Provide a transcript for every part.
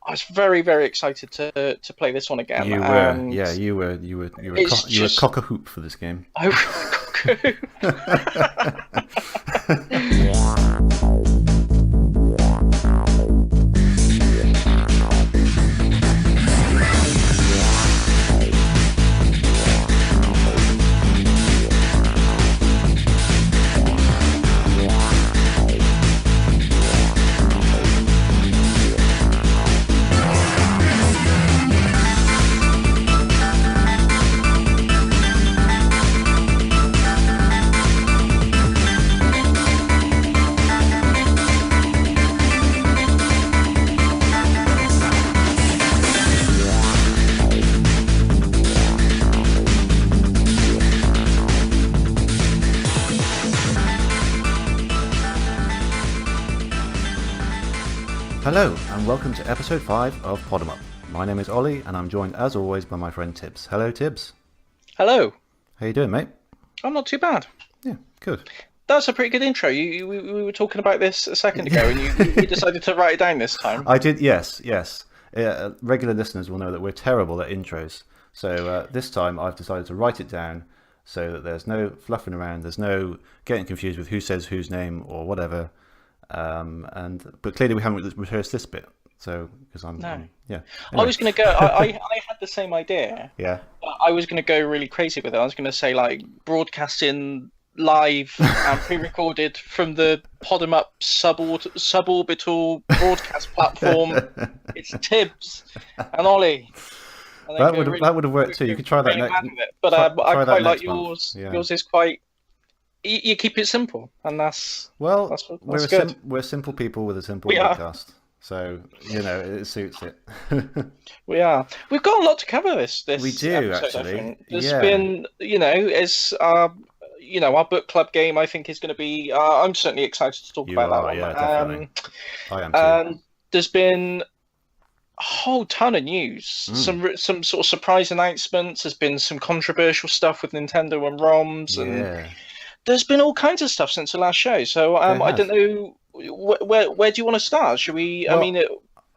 I was very, very excited to play this one again. You were, And yeah, you were it's you were just cock a hoop for this game. I Hello, and welcome to episode 5 of Pod'em Up. My name is Ollie, and I'm joined as always by my friend Tibbs. Hello, Tibbs. Hello. How you doing, mate? I'm not too bad. Yeah, good. That's a pretty good intro. We were talking about this a second ago, and you decided to write it down this time. I did, yes. Regular listeners will know that we're terrible at intros. So this time I've decided to write it down so that there's no fluffing around, there's no getting confused with who says whose name or whatever. But clearly we haven't rehearsed this bit. So because yeah. I was going to go. I had the same idea. Yeah. But I was going to go really crazy with it. I was going to say like broadcasting live and pre-recorded from the Pod'em Up suborbital broadcast platform. It's Tibbs and Ollie. And that would have worked too. You could try that next. But I quite like yours. yours. Yeah. Yours is quite. You keep it simple, and that's good. We're simple people with a simple podcast. So it suits it. We are. We've got a lot to cover this we do episode, actually. I think. There's been, as our book club game, I think is going to be. I'm certainly excited to talk about that one. Yeah, definitely. I am too. And there's been a whole ton of news. Some sort of surprise announcements. There's been some controversial stuff with Nintendo and ROMs, and there's been all kinds of stuff since the last show. So I don't know. Where do you want to start? Should we? Well,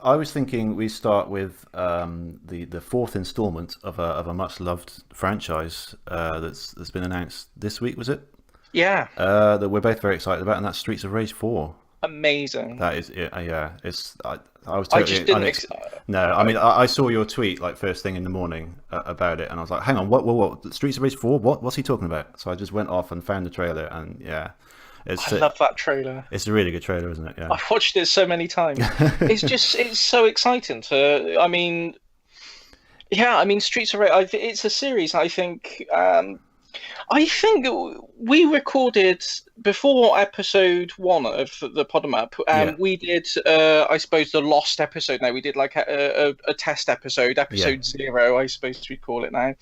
I was thinking we start with the fourth installment of a much loved franchise that's been announced this week. Was it? Yeah. That we're both very excited about, and that's Streets of Rage 4. Amazing. That is, yeah. I was I totally. just didn't. No, I mean I saw your tweet like first thing in the morning about it, and I was like, hang on, what? Streets of Rage 4? What's he talking about? So I just went off and found the trailer, and yeah. I love that trailer. It's a really good trailer, isn't it? Yeah. I've watched it so many times. It's so exciting Streets of Rage. It's a series. I think we recorded before episode 1 of the Pod'em Up. We did, I suppose, the lost episode. Now we did like a test episode 0, I suppose we call it now.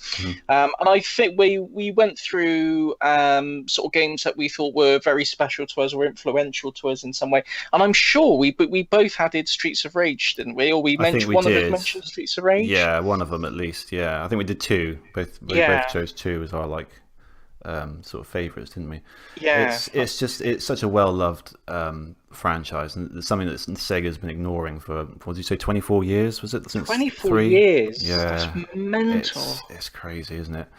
And I think we went through sort of games that we thought were very special to us or influential to us in some way. And I'm sure we both added Streets of Rage, didn't we? Or we mentioned one of us mentioned Streets of Rage. Yeah, one of them at least. Yeah, I think we did 2. Both chose 2 as our sort of favourites, didn't we? Yeah, it's such a well-loved franchise, and it's something that Sega's been ignoring for, what did you say, 24 years? Was it? Since 24 years? Yeah, that's mental. It's crazy, isn't it?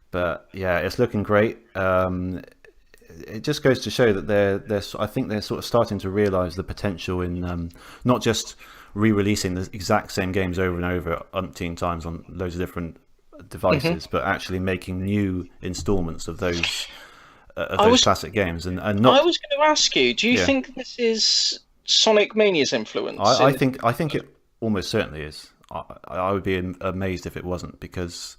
But yeah, it's looking great. It just goes to show that I think they're sort of starting to realise the potential in not just re-releasing the exact same games over and over umpteen times on loads of different devices, but actually making new installments of those classic games, and not. I was going to ask you, do you think this is Sonic Mania's influence? I think it almost certainly is. I would be amazed if it wasn't, because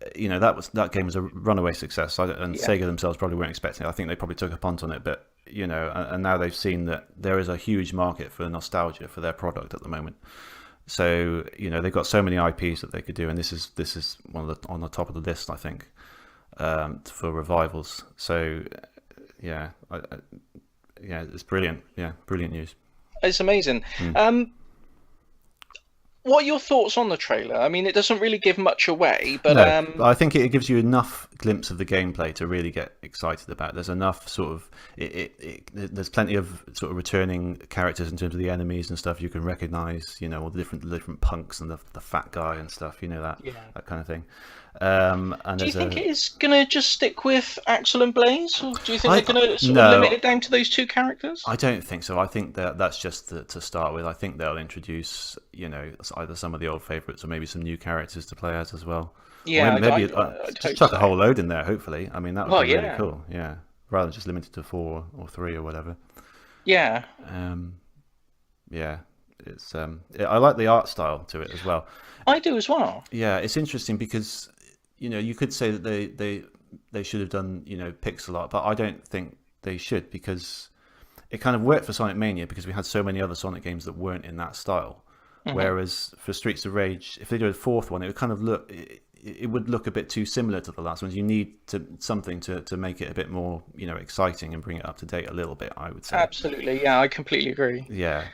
that game was a runaway success, and Sega themselves probably weren't expecting it. I think they probably took a punt on it, but and now they've seen that there is a huge market for nostalgia for their product at the moment. So they've got so many IPs that they could do, and this is one of on the top of the list, I think, for revivals. So it's brilliant. Yeah, brilliant news. It's amazing. What are your thoughts on the trailer? I mean, it doesn't really give much away, but no, I think it gives you enough glimpse of the gameplay to really get excited about. There's enough sort of there's plenty of sort of returning characters in terms of the enemies and stuff you can recognize, all the different punks and the fat guy and stuff, that kind of thing. And do you think it is going to just stick with Axel and Blaze, or do you think they're going to sort of limit it down to those two characters? I don't think so. I think that's just to start with. I think they'll introduce, either some of the old favourites or maybe some new characters to play as well. Yeah, maybe just chuck a whole load in there. Hopefully, I mean that would be really cool. Yeah, rather than just limited to 4 or 3 or whatever. Yeah. Yeah, it's I like the art style to it as well. I do as well. Yeah, it's interesting because you could say that they should have done pixel art, but I don't think they should, because it kind of worked for Sonic Mania because we had so many other Sonic games that weren't in that style. Mm-hmm. Whereas for Streets of Rage, if they do a 4th one, it would kind of look. It would look a bit too similar to the last ones. You need something to make it a bit more, exciting and bring it up to date a little bit, I would say. Absolutely, yeah, I completely agree. Yeah.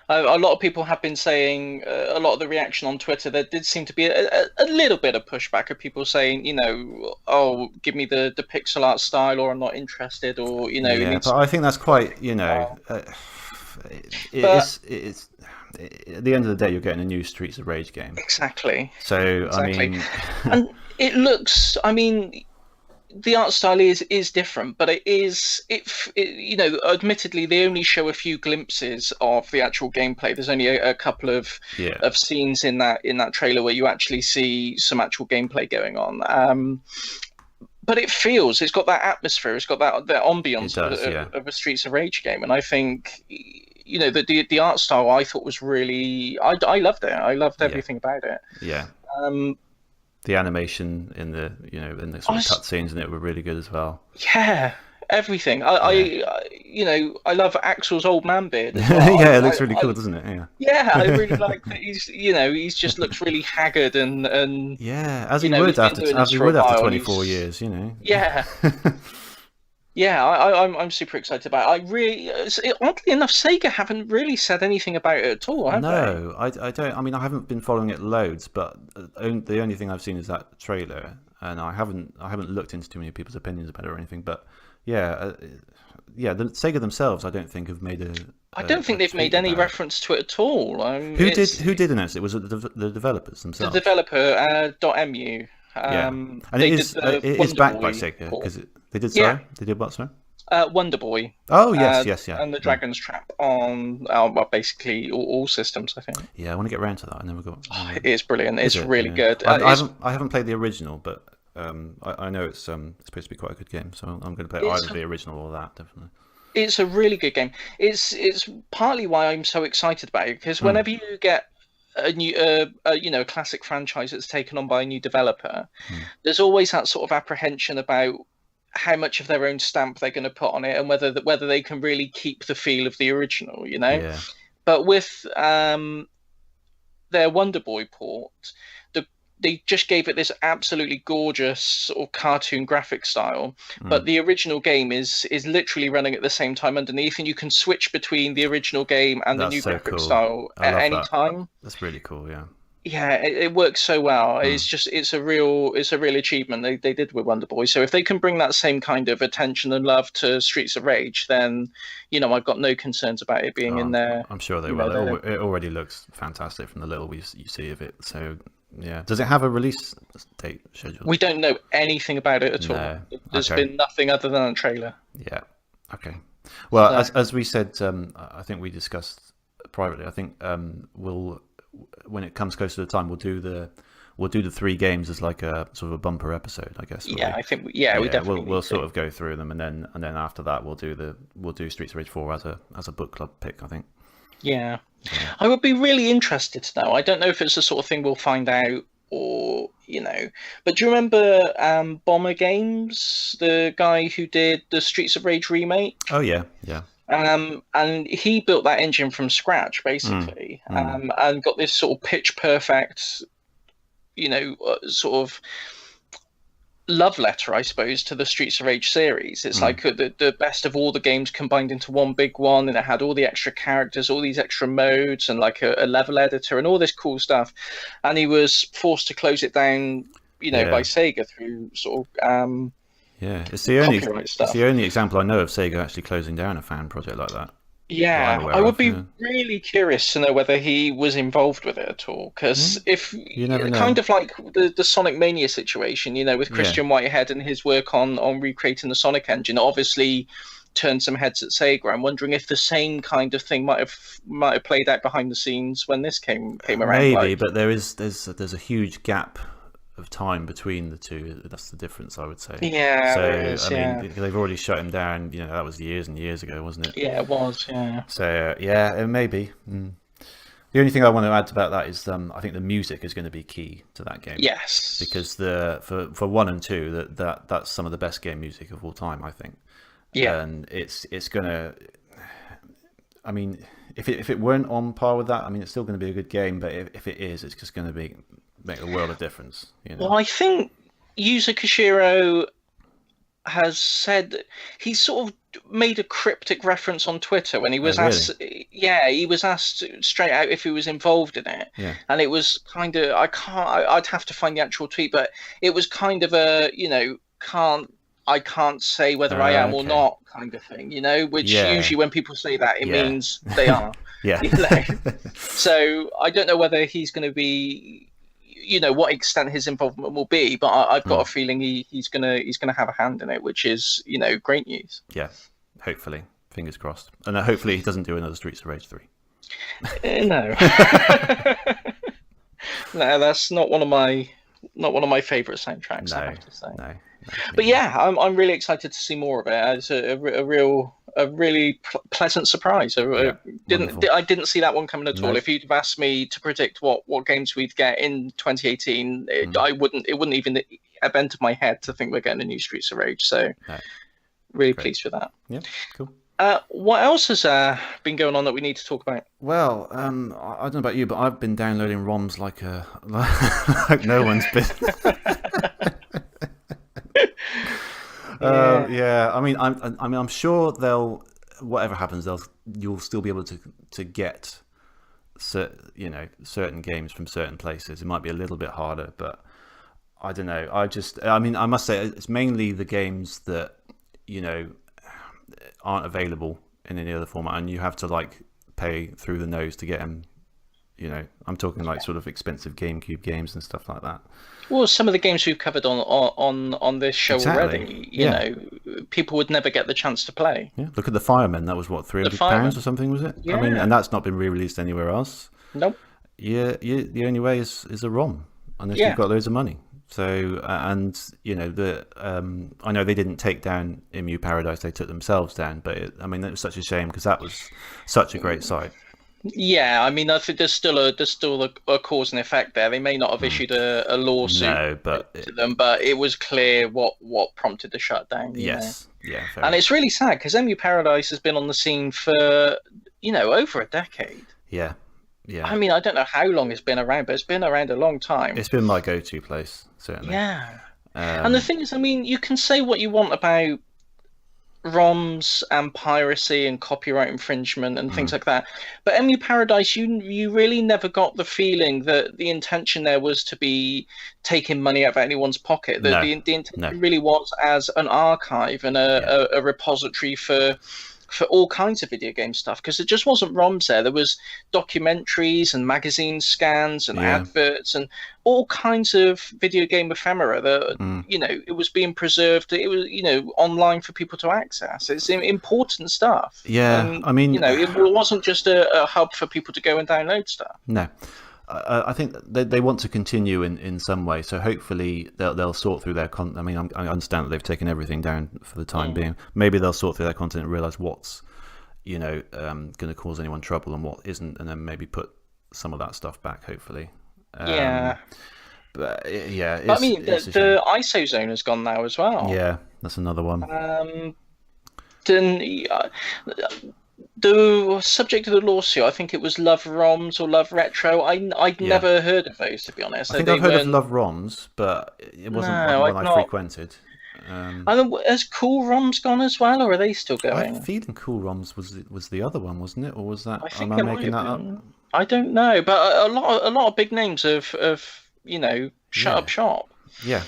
A lot of people have been saying, a lot of the reaction on Twitter, there did seem to be a little bit of pushback of people saying, oh, give me the pixel art style, or I'm not interested, or, Yeah, but I think that's quite, it's at the end of the day, you're getting a new Streets of Rage game. Exactly. So, exactly. I mean... and it looks, the art style is different, but admittedly, they only show a few glimpses of the actual gameplay. There's only a couple of scenes in that trailer where you actually see some actual gameplay going on. But it's got that atmosphere, it's got that ambience of a Streets of Rage game, and I think... the art style I thought was really... I loved it. I loved everything about it. Yeah. The animation in the sort of cutscenes in it were really good as well. Yeah, everything. I love Axel's old man beard as well. Yeah, it looks really cool, doesn't it? Yeah. Yeah, I really like that. He's just looks really haggard and yeah, as he would after 24 years, Yeah. Yeah, I'm super excited about it. Oddly enough, Sega haven't really said anything about it at all, have they? No, I don't. I mean, I haven't been following it loads, but the only thing I've seen is that trailer, and I haven't looked into too many people's opinions about it or anything. But the Sega themselves, I don't think have made a. I don't think they've made any reference to it at all. Who did announce it? Was it the developers themselves? The developer .mu. And it is backed by Sega because they did. Sorry, they did what? Sorry. Wonder Boy. Oh yes, yeah. And the Dragon's Trap on basically all systems, I think. Yeah, I want to get around to that. I never got. It is brilliant. It's really good. I haven't played the original, but I know it's supposed to be quite a good game, so I'm going to play either the original or that, definitely. It's a really good game. It's partly why I'm so excited about it, because whenever you get a new a classic franchise that's taken on by a new developer, there's always that sort of apprehension about how much of their own stamp they're going to put on it, and whether they can really keep the feel of the original, Yeah. But with their Wonder Boy port, they just gave it this absolutely gorgeous sort of cartoon graphic style, but the original game is literally running at the same time underneath, and you can switch between the original game and the new graphic style at any time. That's really cool, yeah. Yeah, it works so well. It's a real achievement they did with Wonder Boy. So if they can bring that same kind of attention and love to Streets of Rage, then I've got no concerns about it being in there. I'm sure they will. It already looks fantastic from the little you see of it. So yeah, does it have a release date scheduled? We don't know anything about it at all. There's been nothing other than a trailer. Yeah. Okay. Well, as we said, I think we discussed privately. I think when it comes close to the time, we'll do the 3 games as like a sort of a bumper episode, I guess. I think we definitely we'll sort of go through them, and then after that we'll do Streets of Rage 4 as a book club pick, I think. Yeah. I would be really interested to know. I don't know if it's the sort of thing we'll find out, or but do you remember Bomber Games, the guy who did the Streets of Rage remake? Oh yeah. And he built that engine from scratch, basically, and got this sort of pitch perfect, sort of love letter, I suppose, to the Streets of Rage series. It's like the best of all the games combined into one big one, and it had all the extra characters, all these extra modes, and like a level editor and all this cool stuff. And he was forced to close it down, by Sega through sort of it's copyright stuff. It's the only example I know of Sega actually closing down a fan project like that. Yeah, I would be really curious to know whether he was involved with it at all. Because if you never know. Kind of like the Sonic Mania situation, with Christian Whitehead and his work on recreating the Sonic engine, obviously turned some heads at Sega. I'm wondering if the same kind of thing might have played out behind the scenes when this came around. Maybe, but there's a huge gap of time between the two. That's the difference, I would say. Yeah. So I mean, they've already shut him down. That was years and years ago, wasn't it? Yeah, it was. Yeah. So it may be. The only thing I want to add about that is I think the music is going to be key to that game. Yes. Because for 1 and 2, that's some of the best game music of all time, I think. Yeah. And it's gonna. I mean, if it weren't on par with that, I mean, it's still going to be a good game. But if it is, it's just going to make a world of difference. Well, I think Yuzo Koshiro has said he sort of made a cryptic reference on Twitter when he was asked. Yeah, he was asked straight out if he was involved in it, and it was kind of I'd have to find the actual tweet, but it was kind of a I can't say whether I am or not kind of thing, which usually when people say that it means they are. Yeah. So I don't know whether he's going to be. What extent his involvement will be, but I've got a feeling he's gonna have a hand in it, which is great news. Yeah, hopefully, fingers crossed, and hopefully he doesn't do another Streets of Rage 3. No, no, that's not one of my favorite soundtracks. No, I have to say. No. But I'm really excited to see more of it. It's a really pleasant surprise. I didn't see that one coming at all. If you'd have asked me to predict what games we'd get in 2018, it wouldn't even have entered my head to think we're getting a new Streets of Rage. So really pleased with that. Yeah, cool. What else has been going on that we need to talk about? Well, I don't know about you, but I've been downloading ROMs like no one's been. I mean, I'm sure whatever happens, you'll still be able to get certain games from certain places. It might be a little bit harder, but I don't know. I must say it's mainly the games that aren't available in any other format, and you have to pay through the nose to get them. I'm talking sort of expensive GameCube games and stuff like that. Well, some of the games we've covered on this show already, people would never get the chance to play. Yeah, look at the Firemen. That was what, £300 or something, was it? Yeah. I mean, and that's not been re-released anywhere else. Nope. Yeah, the only way is a ROM, unless you've got loads of money. So, and I know they didn't take down Emu Paradise; they took themselves down. But it was such a shame because that was such a great site. Yeah, I mean, I think there's still a cause and effect there. They may not have issued a lawsuit to them, but it was clear what prompted the shutdown. Yes, yeah, and it's really sad because Emu Paradise has been on the scene for over a decade. Yeah. I mean, I don't know how long it's been around, but it's been around a long time. It's been my go-to place, certainly. Yeah, and the thing is, I mean, you can say what you want about ROMs and piracy and copyright infringement and things like that, but Emu Paradise, you really never got the feeling that the intention there was to be taking money out of anyone's pocket. The intention really was as an archive and a repository for all kinds of video game stuff, because it just wasn't ROMs there. There was documentaries and magazine scans and adverts and all kinds of video game ephemera that it was being preserved. It was online for people to access. It's important stuff. Yeah, and, I mean, it wasn't just a hub for people to go and download stuff. No. I think they want to continue in some way, so hopefully they'll sort through their content. I mean, I understand that they've taken everything down for the time being. Maybe they'll sort through their content and realize what's going to cause anyone trouble and what isn't, and then maybe put some of that stuff back. Hopefully, but I mean, the ISO zone has gone now as well. Yeah, that's another one. The subject of the lawsuit, I think it was Love ROMs or Love Retro. I'd never heard of those, to be honest. I think I've heard of Love ROMs, but it wasn't one I frequented. Has Cool ROMs gone as well, or are they still going? I have a feeling Cool ROMs was the other one, wasn't it? Or was that? Am I making that up? I don't know, but a lot of big names have shut up shop. Yeah.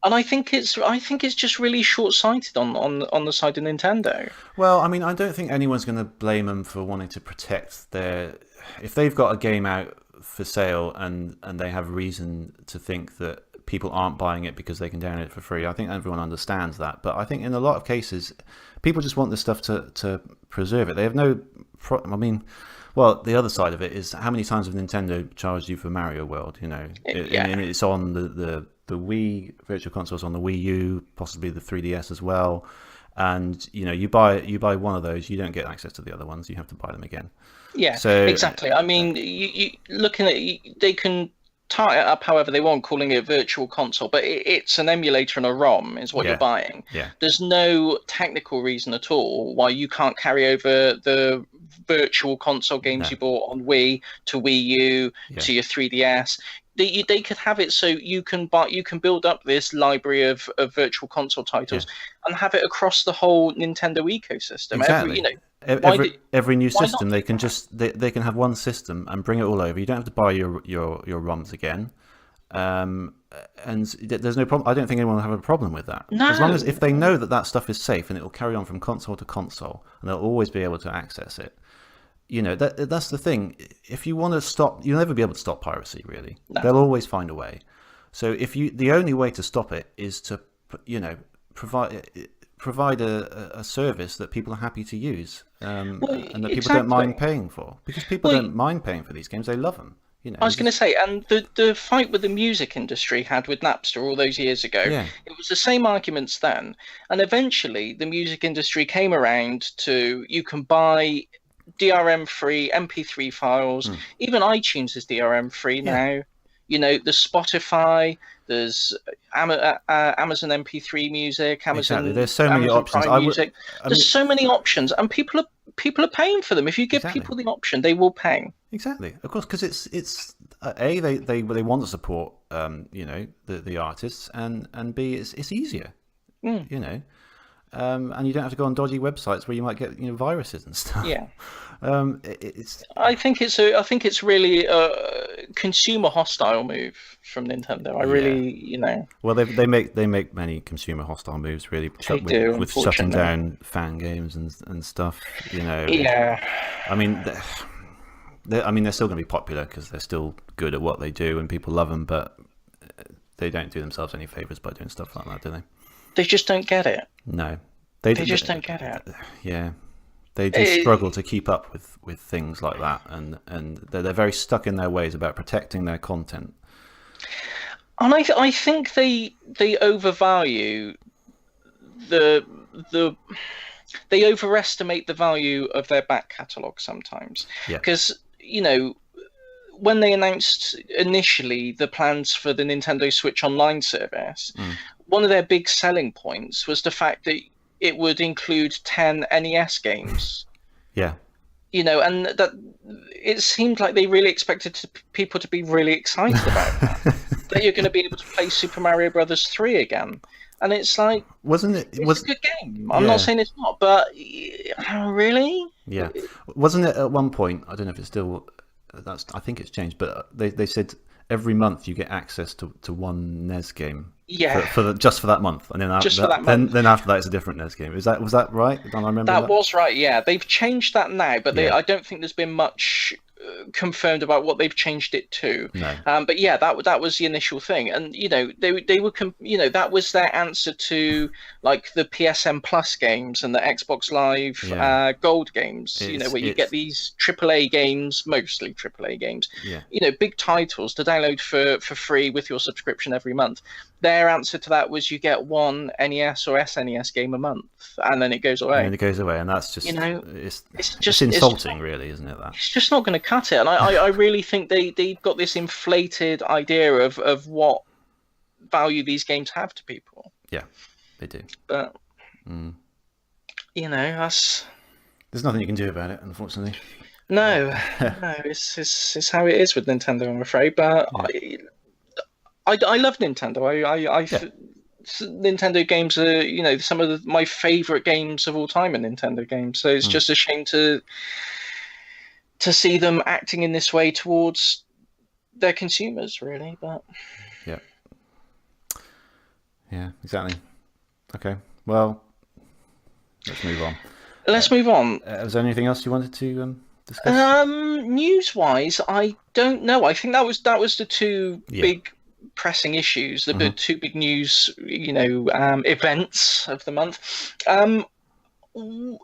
And I think it's just really short-sighted on the side of Nintendo. Well, I mean, I don't think anyone's going to blame them for wanting to protect their. If they've got a game out for sale and they have reason to think that people aren't buying it because they can download it for free, I think everyone understands that. But I think in a lot of cases, people just want this stuff to preserve it. They have no. I mean, well, the other side of it is how many times have Nintendo charged you for Mario World? You know, and it's on the Wii Virtual Console's on the Wii U, possibly the 3DS as well. And you know, you buy one of those, you don't get access to the other ones. You have to buy them again. Yeah, So exactly. I mean, you looking at they can tie it up however they want, calling it a virtual console, but it's an emulator and a ROM is what you're buying. Yeah. There's no technical reason at all why you can't carry over the virtual console games you bought on Wii to Wii U to your 3DS. They could have it so you can build up this library of virtual console titles and have it across the whole Nintendo ecosystem. Exactly. Every new system they can they can have one system and bring it all over. You don't have to buy your ROMs again. And there's no problem. I don't think anyone will have a problem with that. No. As long as if they know that stuff is safe and it will carry on from console to console and they'll always be able to access it. You know, that's the thing. If you want to stop, you'll never be able to stop piracy, really. No. They'll always find a way. So the only way to stop it is to, you know, provide a service that people are happy to use, and that people don't mind paying for. Because people don't mind paying for these games; they love them. You know, I was going to say, and the fight with the music industry had with Napster all those years ago, it was the same arguments then, and eventually the music industry came around to you can buy DRM-free MP3 files. Even iTunes is DRM-free now. You know, there's Spotify, there's Amazon MP3 music, Amazon. There's so many options. There's so many options, and people are paying for them. If you give people the option, they will pay. Exactly, of course, because it's they want to support you know, the artists, and B, it's easier. You know. And you don't have to go on dodgy websites where you might get, you know, viruses and stuff. Yeah. I think it's really a consumer hostile move from Nintendo. I really, you know. Well, they make many consumer hostile moves, really, with shutting down fan games and stuff. You know. Yeah. I mean, they're still going to be popular because they're still good at what they do and people love them, but they don't do themselves any favors by doing stuff like that, do they? They just don't get it. No, they just don't get it. Yeah, they do struggle to keep up with things like that, and they're very stuck in their ways about protecting their content. And I think they overvalue they overestimate the value of their back catalogue sometimes. Because you know, when they announced initially the plans for the Nintendo Switch Online service, one of their big selling points was the fact that it would include 10 NES games. Yeah. You know, and that it seemed like they really expected people to be really excited about that. That you're going to be able to play Super Mario Brothers 3 again. And it's like, it's a good game. I'm not saying it's not, but really? Yeah. Wasn't it at one point, I don't know if it's still... I think it's changed, but they said every month you get access to one NES game. Yeah. Just for that month, and then then after that it's a different NES game. Was that right? Don't I remember that? Was right. Yeah, they've changed that now, but I don't think there's been much confirmed about what they've changed it to. No. But yeah, that was the initial thing, and you know they were you know, that was their answer to like the PSN Plus games and the Xbox Live Gold games. You know, where you get these AAA games, mostly AAA games. Yeah. You know, big titles to download for free with your subscription every month. Their answer to that was you get one NES or SNES game a month, and then it goes away. And that's just, you know, it's just insulting, really, isn't it? That it's just not going to cut it. And I really think they've got this inflated idea of what value these games have to people. Yeah, they do. But you know, there's nothing you can do about it, unfortunately. No, it's how it is with Nintendo, I'm afraid. But I love Nintendo. Nintendo games are, you know, some of my favorite games of all time are Nintendo games. So it's just a shame to see them acting in this way towards their consumers, really. But yeah. Yeah, exactly. Okay, well, let's move on. Let's move on. Was there anything else you wanted to discuss? News-wise, I don't know. I think that was the two Yeah. big pressing issues, the two big news, events of the month.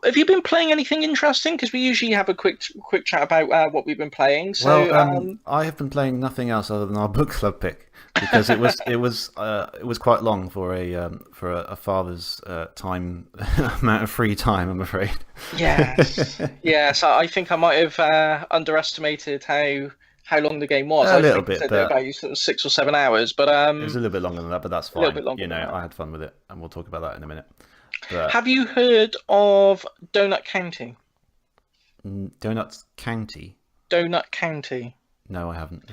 Have you been playing anything interesting? Because we usually have a quick chat about what we've been playing. So, Well, I have been playing nothing else other than our book club pick because it was quite long for a father's time amount of free time. I'm afraid. yes, yes, I think I might have underestimated how long the game was. A I little think I bit, said but about 6 or 7 hours, but it was a little bit longer than that. But that's a little fine. bit longer You than know, that. I had fun with it, and we'll talk about that in a minute. But Have you heard of Donut County? Donuts County? Donut County. No, I haven't.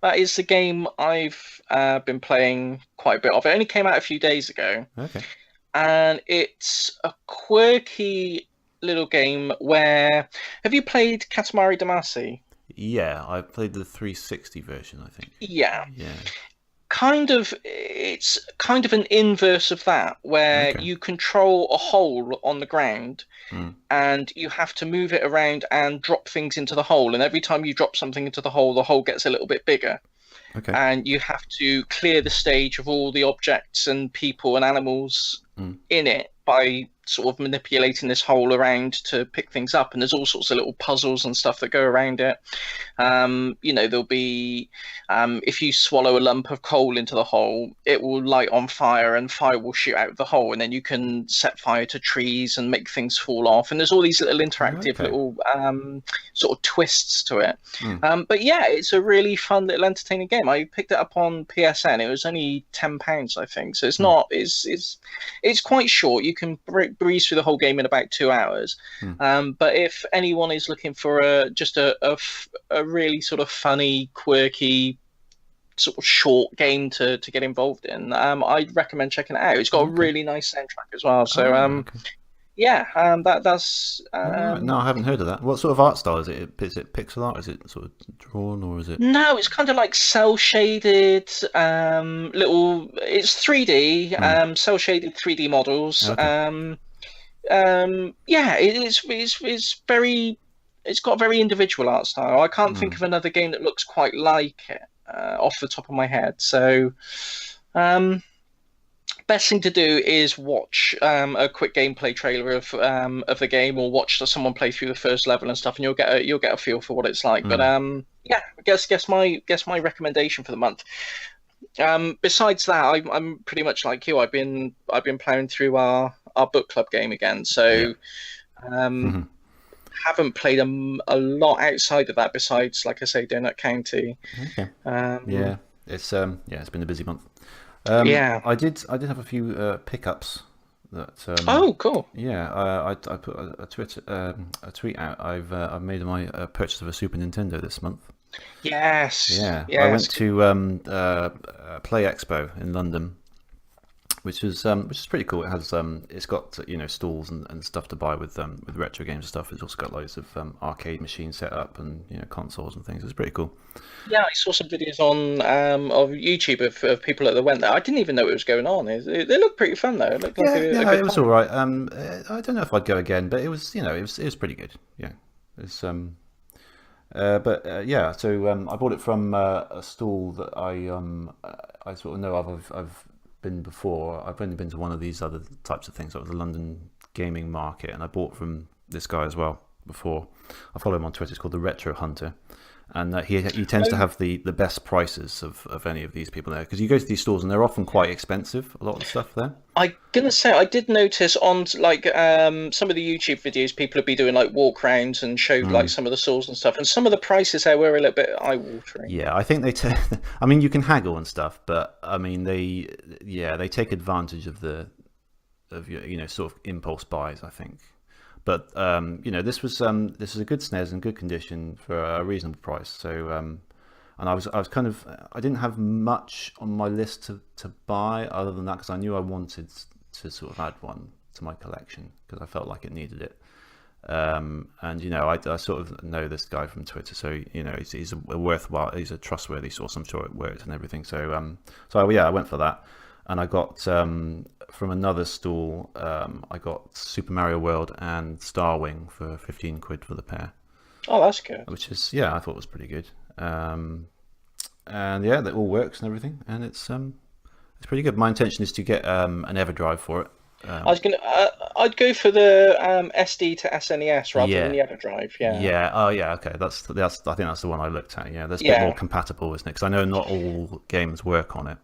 That is the game I've been playing quite a bit of. It only came out a few days ago, Okay. and it's a quirky little game where. Have you played Katamari Damacy? Yeah, I played the 360 version, I think. Yeah. Yeah. It's kind of an inverse of that, where Okay. you control a hole on the ground Mm. and you have to move it around and drop things into the hole. And every time you drop something into the hole gets a little bit bigger. Okay. And you have to clear the stage of all the objects and people and animals in it by sort of manipulating this hole around to pick things up. And there's all sorts of little puzzles and stuff that go around it. There'll be if you swallow a lump of coal into the hole, it will light on fire and fire will shoot out of the hole, and then you can set fire to trees and make things fall off. And there's all these little interactive little sort of twists to it. But yeah, it's a really fun little entertaining game. I picked it up on PSN. It was only £10, I think, so it's not it's quite short. You can breeze through the whole game in about 2 hours. But if anyone is looking for just a really sort of funny, quirky, sort of short game to get involved in, I'd recommend checking it out. It's got a really nice soundtrack as well. So that's Right. No, I haven't heard of that. What sort of art style is it? Is it pixel art? Is it sort of drawn, or is it? No, it's kind of like cell shaded little. It's 3D, cell shaded 3D models. Okay. Yeah, it's very. It's got a very individual art style. I can't think of another game that looks quite like it off the top of my head. So, best thing to do is watch a quick gameplay trailer of the game, or watch someone play through the first level and stuff, and you'll get a feel for what it's like. But yeah, guess my recommendation for the month. Besides that, I'm pretty much like you. I've been playing through our book club game again. So. Haven't played a lot outside of that besides, like I say, Donut County. Okay. It's been a busy month. Yeah. I did have a few pickups that. Oh, cool. Yeah, I put a tweet out. I've made my purchase of a Super Nintendo this month. Yes. Yeah. Yes. I went to Play Expo in London, which is pretty cool. It has it's got stalls and stuff to buy with retro games and stuff. It's also got loads of arcade machines set up and consoles and things. It's pretty cool. Yeah, I saw some videos on of YouTube of people that went there. I didn't even know it was going on. They look pretty fun though. It looked like a good it was time. all right. I don't know if I'd go again, but it was it was pretty good. Yeah, it's yeah. So I bought it from a stall that I sort of know of. I've been before. I've only been to one of these other types of things, like the London gaming market, and I bought from this guy as well before. I follow him on Twitter. It's called the Retro Hunter, and he tends to have the best prices of any of these people there, because you go to these stores and they're often quite expensive, a lot of the stuff there. I'm gonna say I did notice on like some of the YouTube videos, people would be doing like walk rounds and showed like some of the stores and stuff, and some of the prices there were a little bit eye-watering. Yeah, I think I mean, you can haggle and stuff, but I mean they take advantage of your sort of impulse buys, I think. But this was a good SNES in good condition for a reasonable price. So and I was kind of, I didn't have much on my list to buy other than that, because I knew I wanted to sort of add one to my collection because I felt like it needed it. And I sort of know this guy from Twitter, so he's a worthwhile, he's a trustworthy source. I'm sure it worked and everything. So yeah, I went for that. and I got from another stall. I got Super Mario World and Starwing for 15 quid for the pair. Oh, that's good. Which is I thought was pretty good. And yeah, that all works and everything, and it's pretty good. My intention is to get an EverDrive for it. I'd go for the SD to SNES rather than the EverDrive. Yeah. Yeah. Oh, yeah. Okay. That's. I think that's the one I looked at. Yeah. That's a bit more compatible, isn't it? Because I know not all games work on it.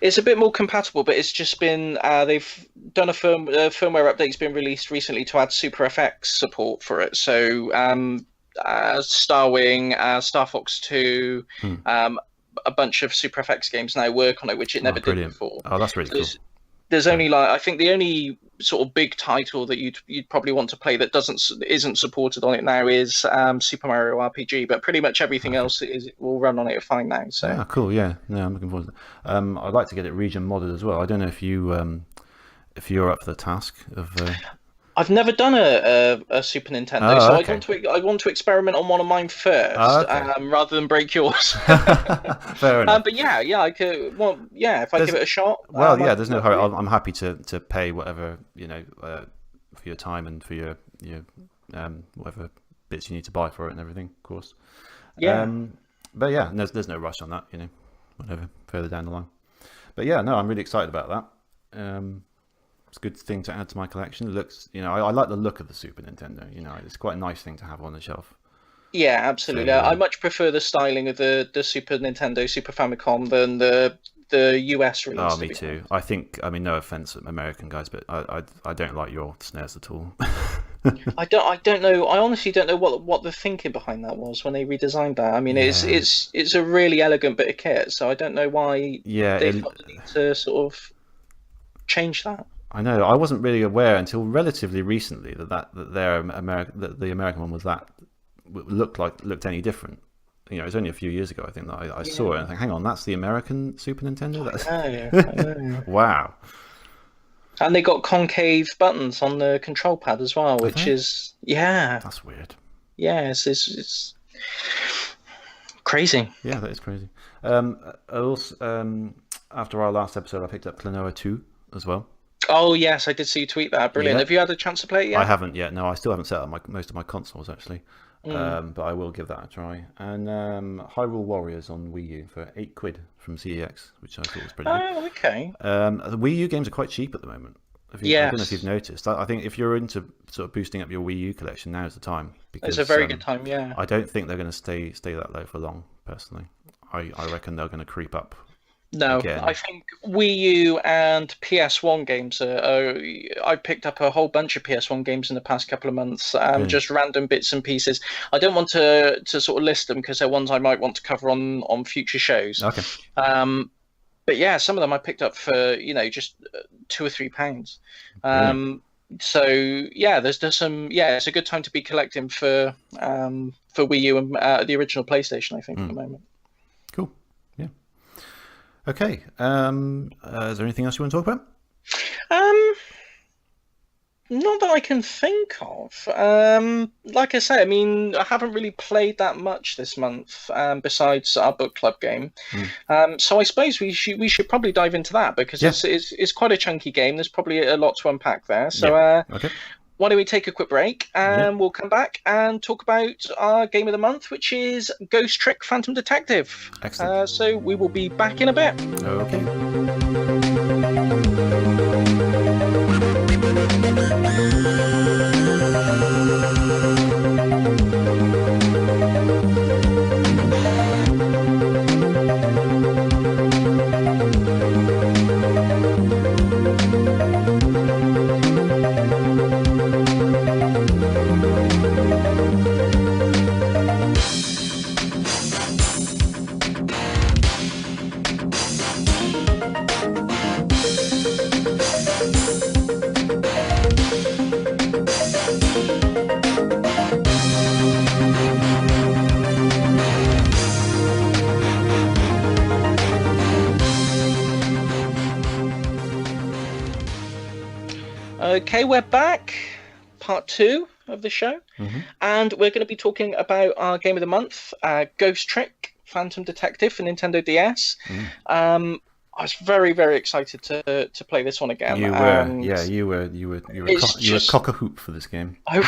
It's a bit more compatible, but it's just been they've done a firmware update's been released recently to add Super FX support for it. So Starwing, Star Fox 2, a bunch of Super FX games now work on it, which it never did before. Oh, that's really cool. There's only I think the only sort of big title that you'd probably want to play that isn't supported on it now is Super Mario RPG, but pretty much everything else will run on it fine now. So cool. Yeah, no, I'm looking forward to it. I'd like to get it region modded as well. I don't know if you're up for the task of. I've never done a Super Nintendo, so I want to experiment on one of mine first, rather than break yours. Fair enough. But I could. Well, if I give it a shot. Well, there's no hurry. I'm happy to pay whatever for your time and for your whatever bits you need to buy for it and everything, of course. Yeah. But yeah, there's no rush on that. Whatever further down the line. But yeah, no, I'm really excited about that. It's a good thing to add to my collection. It looks, I like the look of the Super Nintendo. It's quite a nice thing to have on the shelf. Yeah, absolutely. So, I much prefer the styling of the Super Nintendo, Super Famicom than the US release. Oh, me too. I think, no offense, American guys, but I don't like your SNES at all. I don't know. I honestly don't know what the thinking behind that was when they redesigned that. It's a really elegant bit of kit, so I don't know why they felt the need to sort of change that. I know. I wasn't really aware until relatively recently that the American one looked any different. It was only a few years ago I think that I saw it and I think, hang on, that's the American Super Nintendo. I know. Wow. And they got concave buttons on the control pad as well, which is that's weird. Yeah, it's crazy. Yeah, that is crazy. Also, after our last episode, I picked up Klonoa 2 as well. Oh yes, I did see you tweet that. Brilliant. Yeah. Have you had a chance to play it yet? I haven't yet. No, I still haven't set up most of my consoles actually. But I will give that a try. And Hyrule Warriors on Wii U for £8 from CEX, which I thought was pretty good. Oh, okay. The Wii U games are quite cheap at the moment. I don't know if you've noticed. I think if you're into sort of boosting up your Wii U collection, now's the time. Because, it's a very good time, yeah. I don't think they're going to stay that low for long, personally. I reckon they're going to creep up. No, again. I think Wii U and PS1 games I picked up a whole bunch of PS1 games in the past couple of months, just random bits and pieces. I don't want to sort of list them because they're ones I might want to cover on future shows. Okay. But yeah, some of them I picked up for just £2 or £3. So yeah, there's some. Yeah, it's a good time to be collecting for Wii U and the original PlayStation. I think at the moment. Cool. Yeah. Okay. Is there anything else you want to talk about? Not that I can think of. Like I say, I haven't really played that much this month, besides our book club game. So I suppose we should probably dive into that because it's quite a chunky game. There's probably a lot to unpack there. So okay. Why don't we take a quick break and we'll come back and talk about our game of the month, which is Ghost Trick Phantom Detective. Excellent. So we will be back in a bit. Okay. Okay, we're back. Part 2 of the show. And we're going to be talking about our game of the month, Ghost Trick Phantom Detective for Nintendo DS. I was very, very excited to play this one again. You were, yeah, you were cock a hoop for this game. I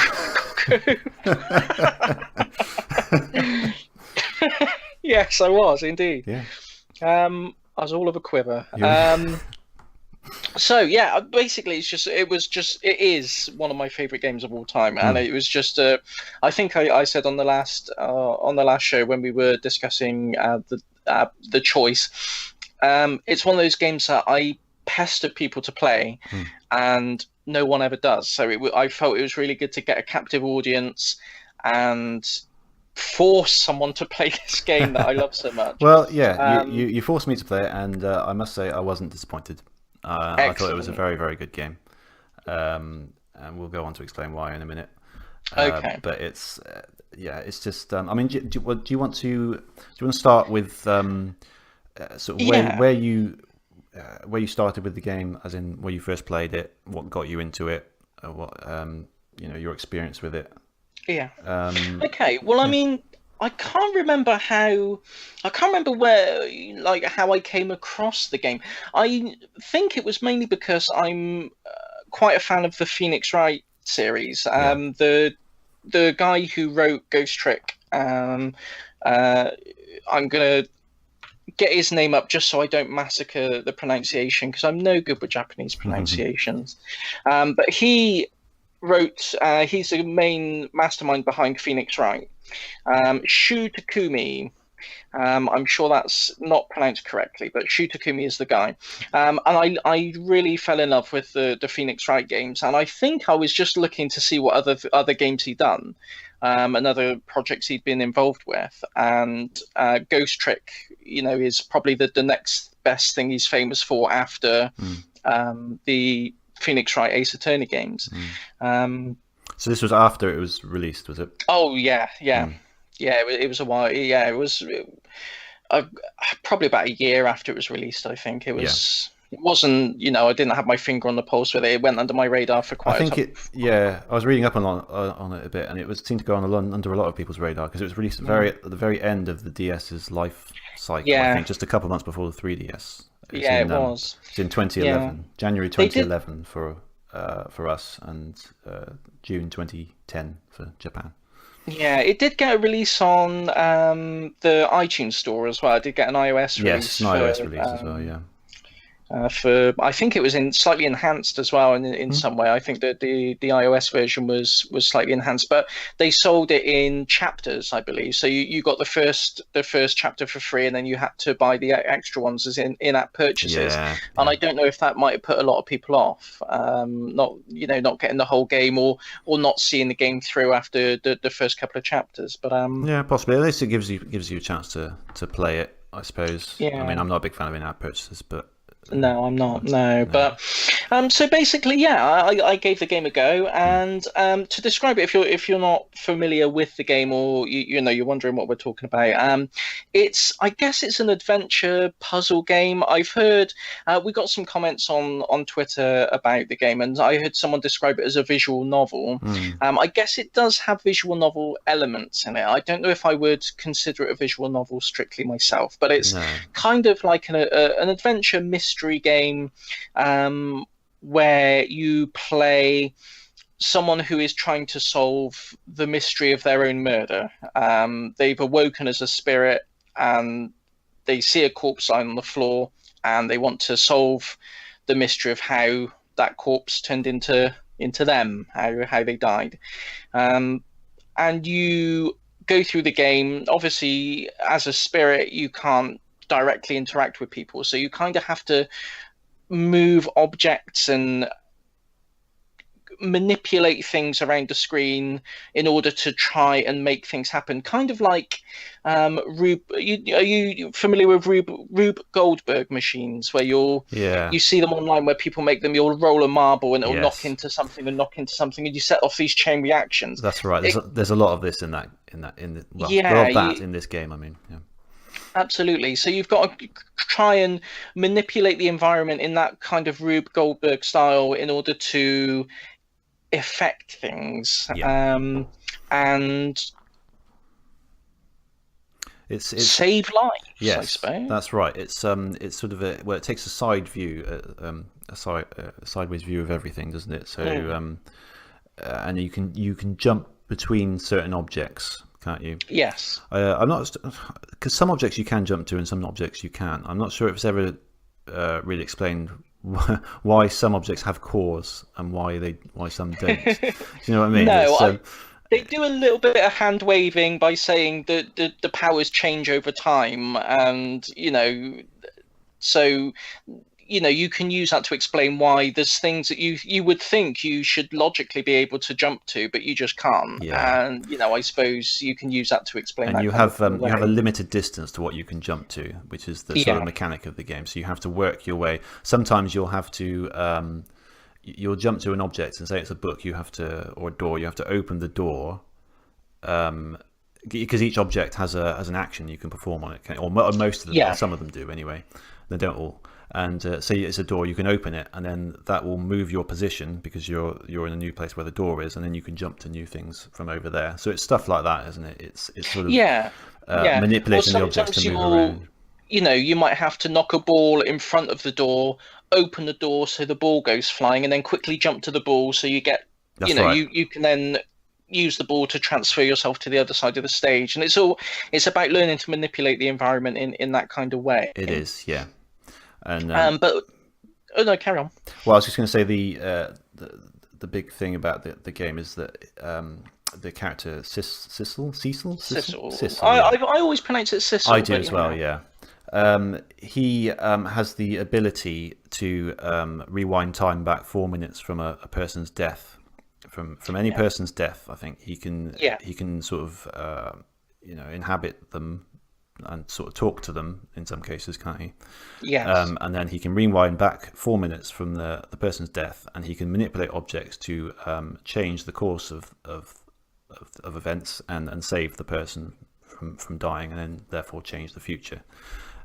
Yes, I was indeed. Yeah. I was all of a quiver. So yeah, basically, it is one of my favorite games of all time, and it was just. I think I said on the last show when we were discussing the choice. It's one of those games that I pester people to play, and no one ever does. So I felt it was really good to get a captive audience and force someone to play this game that I love so much. Well, yeah, you forced me to play it, and I must say I wasn't disappointed. I thought it was a very, very good game, and we'll go on to explain why in a minute. Okay. But it's it's just. I mean, do you want to start with sort of where you started with the game, as in where you first played it, what got you into it, what your experience with it. Yeah. Okay. Well, I mean, I can't remember where, like, how I came across the game. I think it was mainly because I'm quite a fan of the Phoenix Wright series. The guy who wrote Ghost Trick. I'm gonna get his name up just so I don't massacre the pronunciation, because I'm no good with Japanese pronunciations. But he wrote. He's the main mastermind behind Phoenix Wright. Shu Takumi. I'm sure that's not pronounced correctly, but Shu Takumi is the guy. And I really fell in love with the Phoenix Wright games, and I think I was just looking to see what other games he'd done, and other projects he'd been involved with. And Ghost Trick, is probably the next best thing he's famous for after the Phoenix Wright Ace Attorney games. So this was after it was released, was it? Oh yeah. It was a while. Yeah, it was probably about a year after it was released. I think it was. It wasn't. I didn't have my finger on the pulse with it. It went under my radar for quite. I think I was reading up on it a bit, and it seemed to go under a lot of people's radar because it was released at the very end of the DS's life cycle. I think just a couple of months before the 3DS. It was. It's in 2011, January 2011 for us, and June 2010 for Japan. Yeah, it did get a release on the iTunes store as well. It did get an iOS release. Yes, an iOS release as well, yeah. I think it was slightly enhanced as well in some way. I think that the iOS version was slightly enhanced, but they sold it in chapters, I believe. So you got the first chapter for free, and then you had to buy the extra ones as in-app purchases. And I don't know if that might have put a lot of people off, not getting the whole game or not seeing the game through after the first couple of chapters. But yeah, possibly. At least it gives you a chance to play it, I suppose. Yeah. I mean, I'm not a big fan of in-app purchases, but. No, I'm not. No, but so basically, I gave the game a go, and to describe it, if you're not familiar with the game, or you're wondering what we're talking about, I guess it's an adventure puzzle game. I've heard we got some comments on Twitter about the game, and I heard someone describe it as a visual novel. I guess it does have visual novel elements in it. I don't know if I would consider it a visual novel strictly myself, but it's kind of like an adventure mystery game where you play someone who is trying to solve the mystery of their own murder. They've awoken as a spirit, and they see a corpse lying on the floor, and they want to solve the mystery of how that corpse turned into them, how they died. And you go through the game. Obviously, as a spirit, you can't directly interact with people, so you kind of have to move objects and manipulate things around the screen in order to try and make things happen, kind of like Rube. Are you familiar with Rube Goldberg machines, where you see them online, where people make them, you'll roll a marble and it'll knock into something and you set off these chain reactions. That's right. There's a lot of this in this game, I mean. Absolutely. So you've got to try and manipulate the environment in that kind of Rube Goldberg style in order to affect things. And It's save lives. yes, I suppose that's right. It's sort of it takes a side view, sideways view of everything, doesn't it? So and you can jump between certain objects, can't you? Yes. I'm not, because some objects you can jump to and some objects you can't. I'm not sure if it's ever really explained why some objects have cores and why some don't. Do you know what I mean? No, they do a little bit of hand waving by saying that the powers change over time, and so you can use that to explain why there's things that you would think you should logically be able to jump to, but you just can't. Yeah. And I suppose you can use that to explain. And that you have a limited distance to what you can jump to, which is the sort of mechanic of the game. So you have to work your way. Sometimes you'll have to you'll jump to an object and say it's a book. Or a door. You have to open the door. Because each object has an action you can perform on it, or most of them. Yeah. Some of them do anyway. They don't all. And say it's a door, you can open it, and then that will move your position because you're in a new place where the door is, and then you can jump to new things from over there. So it's stuff like that, isn't it? It's sort of manipulating the objects to move around. You might have to knock a ball in front of the door, open the door so the ball goes flying, and then quickly jump to the ball so you get. That's right. You can then use the ball to transfer yourself to the other side of the stage, and it's about learning to manipulate the environment in that kind of way. It is, yeah. And but no, carry on. Well, I was just going to say the big thing about the game is that the character Cecil. I always pronounce it Cecil. I do as well. Yeah. He has the ability to rewind time back 4 minutes from a person's death, from any person's death. I think he can sort of inhabit them and sort of talk to them in some cases, can't he? Yes. And then he can rewind back 4 minutes from the person's death, and he can manipulate objects to change the course of events and save the person from dying, and then therefore change the future.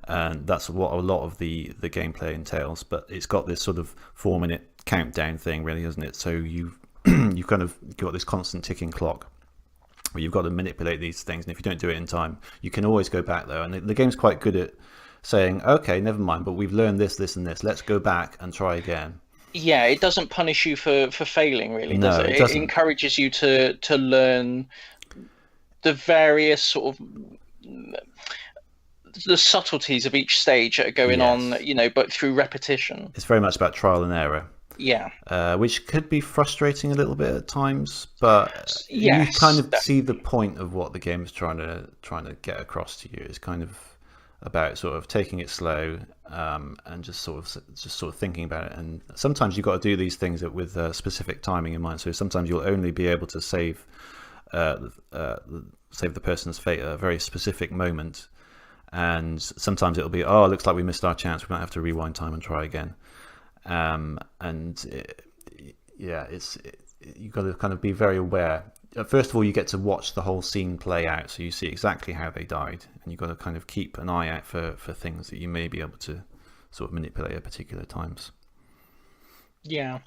And that's what a lot of the gameplay entails. But it's got this sort of 4 minute countdown thing, really, isn't it? So you've kind of got this constant ticking clock where you've got to manipulate these things, and if you don't do it in time, you can always go back though. And the game's quite good at saying, okay, never mind, but we've learned this, and this. Let's go back and try again. Yeah, it doesn't punish you for failing, really, does it? It encourages you to learn the various sort of the subtleties of each stage that are going on, but through repetition. It's very much about trial and error. Yeah. Which could be frustrating a little bit at times, but you kind of see the point of what the game is trying to get across to you. It's kind of about sort of taking it slow and just sort of thinking about it. And sometimes you've got to do these things with specific timing in mind. So sometimes you'll only be able to save the person's fate at a very specific moment, and sometimes it'll be, it looks like we missed our chance. We might have to rewind time and try again. You've got to kind of be very aware. First of all, you get to watch the whole scene play out, so you see exactly how they died, and you've got to kind of keep an eye out for things that you may be able to sort of manipulate at particular times. Yeah.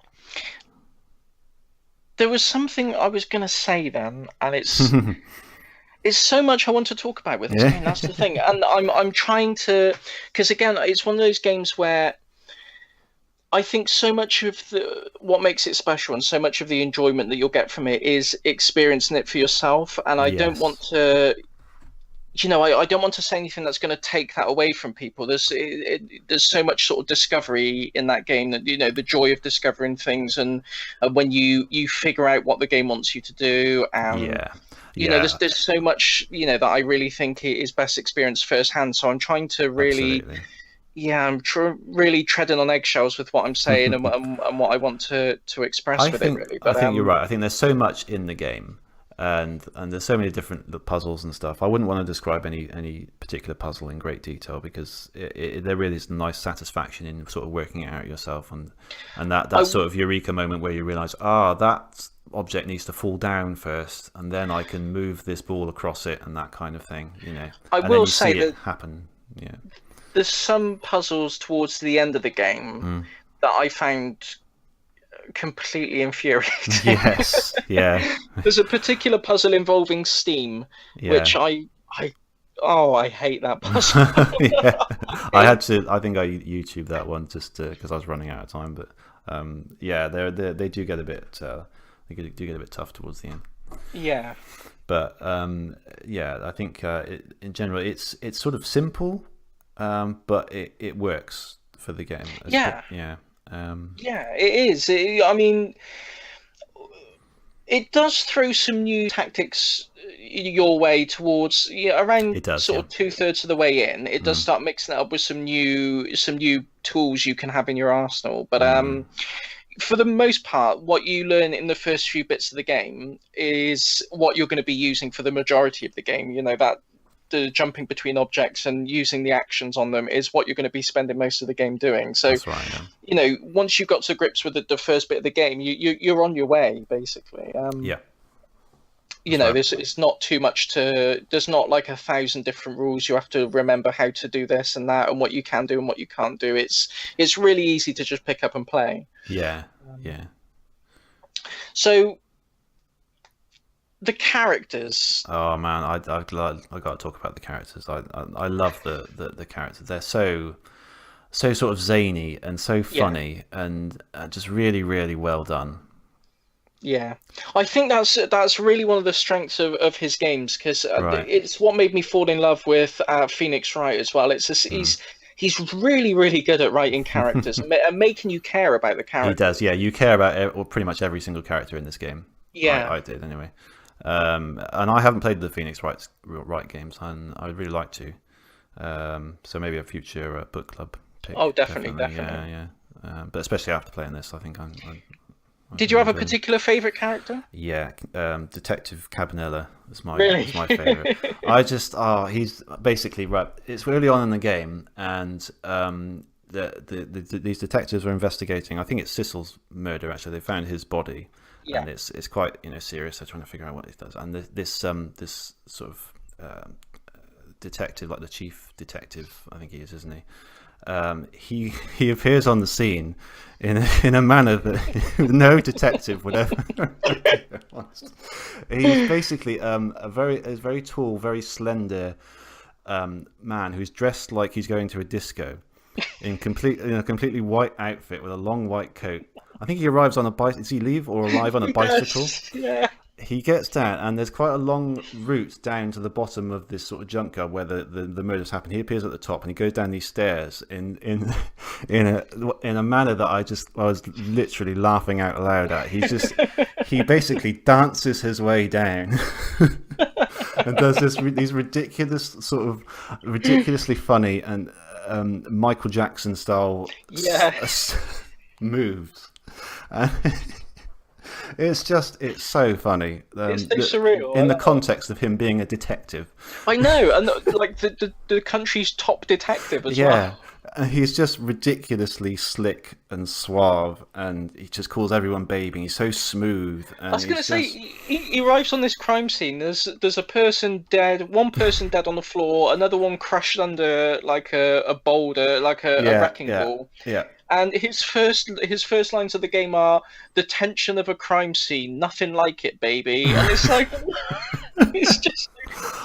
There was something I was going to say then, and it's it's so much I want to talk about with this game. That's the thing, and I'm trying to, because again, it's one of those games where I think so much of what makes it special and so much of the enjoyment that you'll get from it is experiencing it for yourself. And I don't want to, I don't want to say anything that's going to take that away from people. There's so much sort of discovery in that game that, the joy of discovering things and when you figure out what the game wants you to do. And, there's so much, that I really think is best experienced firsthand. So I'm trying to really... Absolutely. Yeah, I'm really treading on eggshells with what I'm saying and what I want to express with it, really. But, I think you're right. I think there's so much in the game, and there's so many different puzzles and stuff. I wouldn't want to describe any particular puzzle in great detail because there really is a nice satisfaction in sort of working it out yourself, and that sort of eureka moment where you realise, that object needs to fall down first, and then I can move this ball across it, and that kind of thing. I will say that it happen. Yeah. There's some puzzles towards the end of the game that I found completely infuriating. Yes, yeah. There's a particular puzzle involving steam, which I Oh, I hate that boss. Yeah, I had to. I think I YouTube that one just because I was running out of time. But yeah, they do get a bit do get a bit tough towards the end. Yeah. But yeah, I think in general it's sort of simple, but it works for the game. Yeah. Yeah. Yeah, it is. I mean, it does throw some new tactics your way towards, yeah, around It does, sort yeah. of 2/3 of the way in. It does start mixing it up with some new tools you can have in your arsenal. But for the most part, what you learn in the first few bits of the game is what you're going to be using for the majority of the game. You know, that the jumping between objects and using the actions on them is what you're going to be spending most of the game doing. So, That's right. Yeah. you know, once you've got to grips with the first bit of the game, you're on your way, basically. Yeah. You know, it's not too much there's not like 1,000 different rules. You have to remember how to do this and that and what you can do and what you can't do. It's really easy to just pick up and play. Yeah. Yeah. So the characters. Oh man, I got to talk about the characters. I love the characters. They're so sort of zany and so funny and just really really well done. Yeah, I think that's really one of the strengths of his games, because it's what made me fall in love with Phoenix Wright as well. It's just, he's really really good at writing characters and making you care about the characters. He does, yeah. You care about pretty much every single character in this game. Yeah, I did anyway. And I haven't played the Phoenix Wright games, and I'd really like to. So maybe a future book club pick. Oh, definitely. Yeah. But especially after playing this, I think I'm Did you have a particular favourite character? Yeah, Detective Cabanella is my favourite. He's basically right. It's early on in the game, and these detectives are investigating. I think it's Sissel's murder. Actually, they found his body, and it's quite serious. They're trying to figure out what he does, and this sort of detective, like the chief detective, I think he is, isn't he? He appears on the scene in a manner that no detective would ever. He's basically a very tall, very slender man who's dressed like he's going to a disco in a completely white outfit with a long white coat. I think he arrives on a bicycle. Does he leave or arrive on a bicycle? Yeah. He gets down, and there's quite a long route down to the bottom of this sort of junkyard where the murders happen. He appears at the top, and he goes down these stairs in a manner that I was literally laughing out loud at. He basically dances his way down and does these ridiculously funny and Michael Jackson style moves. It's so funny. It's so surreal. In the context of him being a detective. I know, and like the country's top detective as well. Yeah, he's just ridiculously slick and suave, and he just calls everyone baby. He's so smooth. And I was going to say, he arrives on this crime scene. There's a person dead, one person dead on the floor, another one crushed under like a boulder, like a wrecking ball. Yeah. And his first lines of the game are the tension of a crime scene, nothing like it, baby. And it's like, it's just.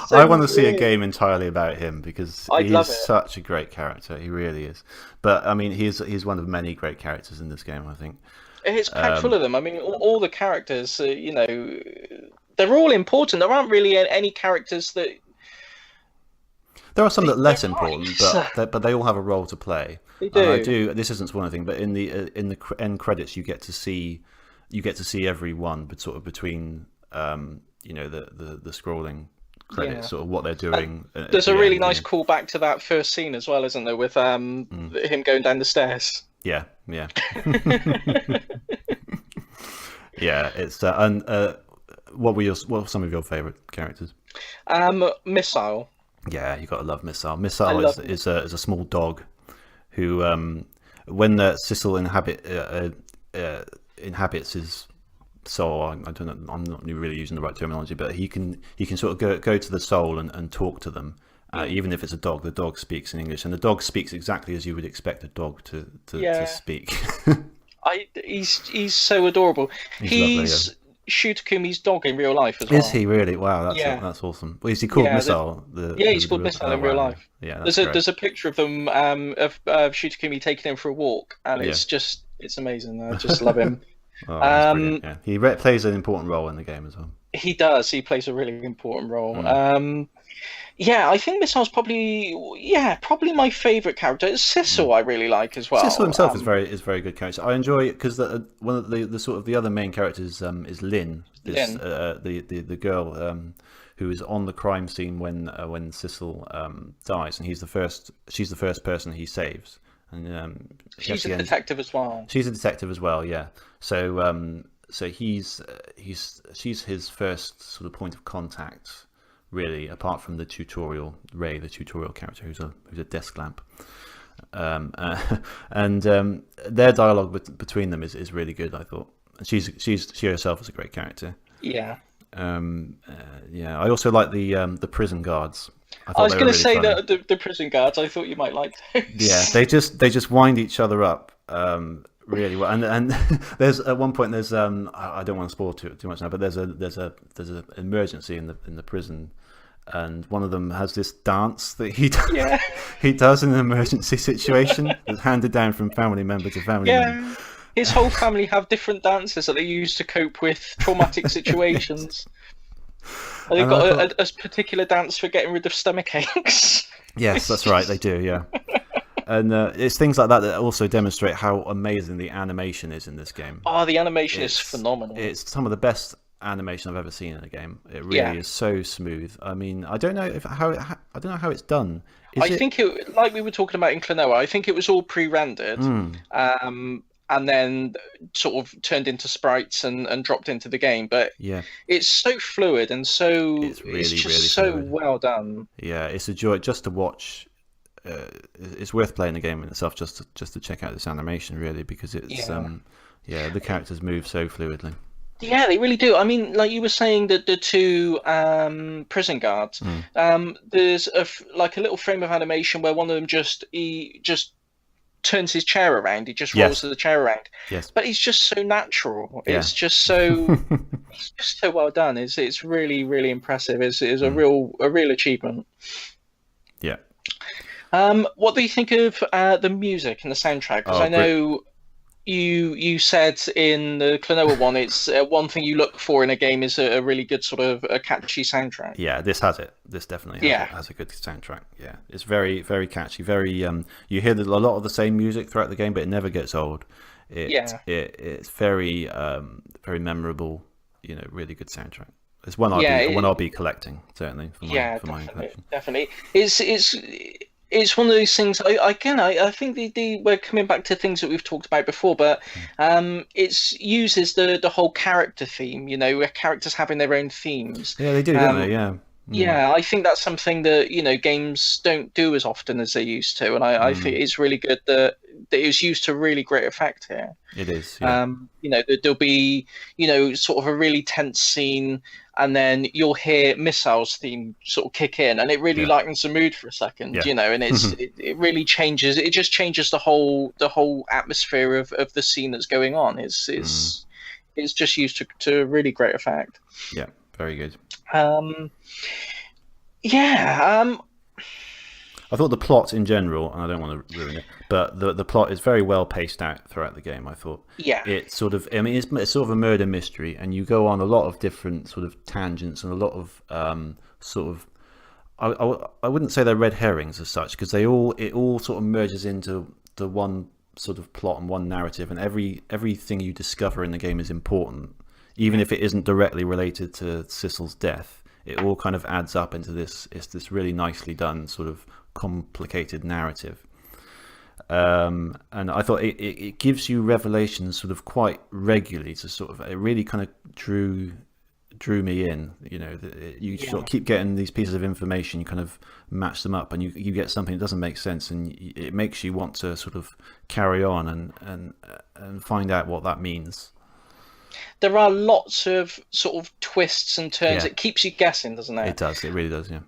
So I want to see a game entirely about him because he's such a great character. He really is. But I mean, he's one of many great characters in this game, I think. It's packed full of them. I mean, all the characters, they're all important. There aren't really any characters that. There are some that are less important, but they all have a role to play. They do. And I do. This isn't one thing, but in the end credits, you get to see every one, but sort of between the scrolling credits, sort of what they're doing. There's a really nice callback to that first scene as well, isn't there? With him going down the stairs. Yeah. Yeah. It's and what were some of your favorite characters? Missile. Yeah, you got to love Missile. Missile is a small dog who, when Sissel inhabits his soul, I don't know, I'm not really using the right terminology, but he can sort of go to the soul and talk to them. Even if it's a dog, the dog speaks in English, and the dog speaks exactly as you would expect a dog to speak. He's so adorable. He's lovely, Shutakumi's dog in real life as well. Is he really? Wow, that's awesome. Well, is he called Missile? He's called Missile in real life. Yeah, there's a picture of them of Shutakumi taking him for a walk, and it's amazing. I just love him. Yeah. He plays an important role in the game as well. He does. He plays a really important role. I think Missile's probably my favourite character. Cecil I really like as well. Cecil himself is very good character. I enjoy it because one of the sort of the other main characters is Lynn. The girl who is on the crime scene when Cecil dies, and she's the first person he saves. And she's a detective as well. She's a detective as well, yeah. So she's his first sort of point of contact, really, apart from the tutorial character who's a desk lamp. And their dialogue between them is really good, I thought. She herself is a great character. Yeah. I also like the prison guards. I was going to say that the prison guards. I thought you might like those. Yeah, they just wind each other up really well. And there's at one point there's I don't want to spoil too much now, but there's an emergency in the prison, and one of them has this dance that he does in an emergency situation. It's handed down from family member to family member. His whole family have different dances that they use to cope with traumatic situations. And they've got a particular dance for getting rid of stomach aches. Yes, that's right. They do, yeah. And it's things like that also demonstrate how amazing the animation is in this game. Oh, the animation is phenomenal. It's some of the best animation I've ever seen in a game. It really is so smooth. I mean, I don't know how it's done. I think it, like we were talking about in Klonoa, I think it was all pre-rendered. And then sort of turned into sprites and dropped into the game. But it's so fluid and it's just so well done. Yeah, it's a joy just to watch. It's worth playing the game in itself just to check out this animation, really, because it's the characters move so fluidly. Yeah, they really do. I mean, like you were saying, that the two prison guards, there's a little frame of animation where one of them just turns his chair around. He just rolls the chair around. Yes. But he's just so natural. Yeah. It's just so it's just so well done. It's really, really impressive. It's a real achievement. Yeah. What do you think of the music and the soundtrack? Because I know you said in the Klonoa one, it's one thing you look for in a game is a really good sort of a catchy soundtrack. Yeah, this has it. This definitely has a good soundtrack. Yeah, it's very, very catchy. Very you hear a lot of the same music throughout the game, but it never gets old. It's very very memorable. You know, really good soundtrack. It's one I'll be collecting, certainly for my collection. Definitely. It's one of those things. I think we're coming back to things that we've talked about before, but it uses the whole character theme. You know, where characters having their own themes. Yeah, they do, don't they? Yeah. Yeah, I think that's something that games don't do as often as they used to, and I think it's really good that it was used to really great effect here. It is. Yeah. There'll be sort of a really tense scene, and then you'll hear Missile's theme sort of kick in, and it really lightens the mood for a second. And it really changes. It just changes the whole atmosphere of the scene that's going on. It's just used to really great effect. Yeah, very good. I thought the plot in general, and I don't want to ruin it, but the plot is very well paced out throughout the game. I thought. Yeah. It's sort of, it's sort of a murder mystery, and you go on a lot of different sort of tangents and a lot of I wouldn't say they're red herrings as such, because it all sort of merges into the one sort of plot and one narrative, and everything you discover in the game is important, even if it isn't directly related to Cecil's death. It all kind of adds up into this really nicely done sort of complicated narrative. And I thought it gives you revelations sort of quite regularly, to sort of, it really kind of drew me in. You sort of keep getting these pieces of information, you kind of match them up, and you get something that doesn't make sense, and it makes you want to sort of carry on and find out what that means. There are lots of sort of twists and turns. It keeps you guessing, doesn't it? It does. It really does, yeah.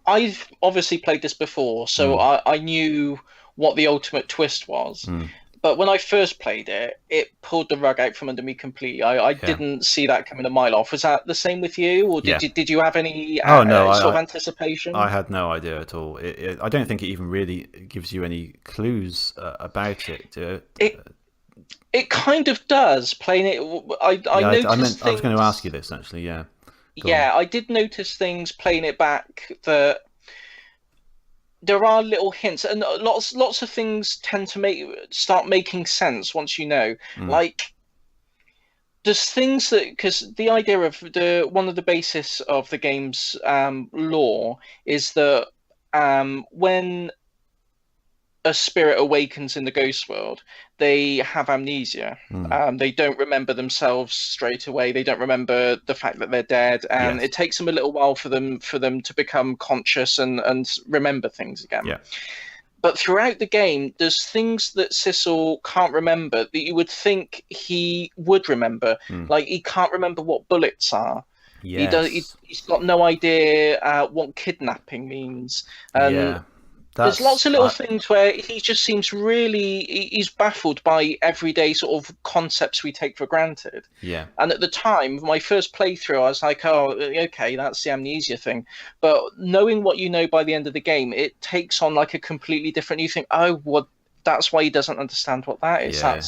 I've obviously played this before, so I knew what the ultimate twist was. But when I first played it, it pulled the rug out from under me completely. I didn't see that coming a mile off. Was that the same with you, or did you have any sort of anticipation? I had no idea at all. I don't think it even really gives you any clues about it. It kind of does. Playing it, I noticed. I was going to ask you this actually. Yeah. I did notice things playing it back that there are little hints, and lots of things tend to start making sense once you know. Like there's things that, because the idea of one of the basis of the game's lore is that when a spirit awakens in the ghost world, they have amnesia. They don't remember themselves straight away. They don't remember the fact that they're dead, and it takes them a little while for them to become conscious and remember things again. Yeah. But throughout the game, there's things that Sissel can't remember that you would think he would remember. Like he can't remember what bullets are. Yes. He's got no idea what kidnapping means. There's lots of little things where he just seems he's baffled by everyday sort of concepts we take for granted. Yeah. And at the time, my first playthrough, I was like, oh, okay, that's the amnesia thing. But knowing what you know by the end of the game, it takes on like a completely different, you think, oh, well, that's why he doesn't understand what that is. Yeah.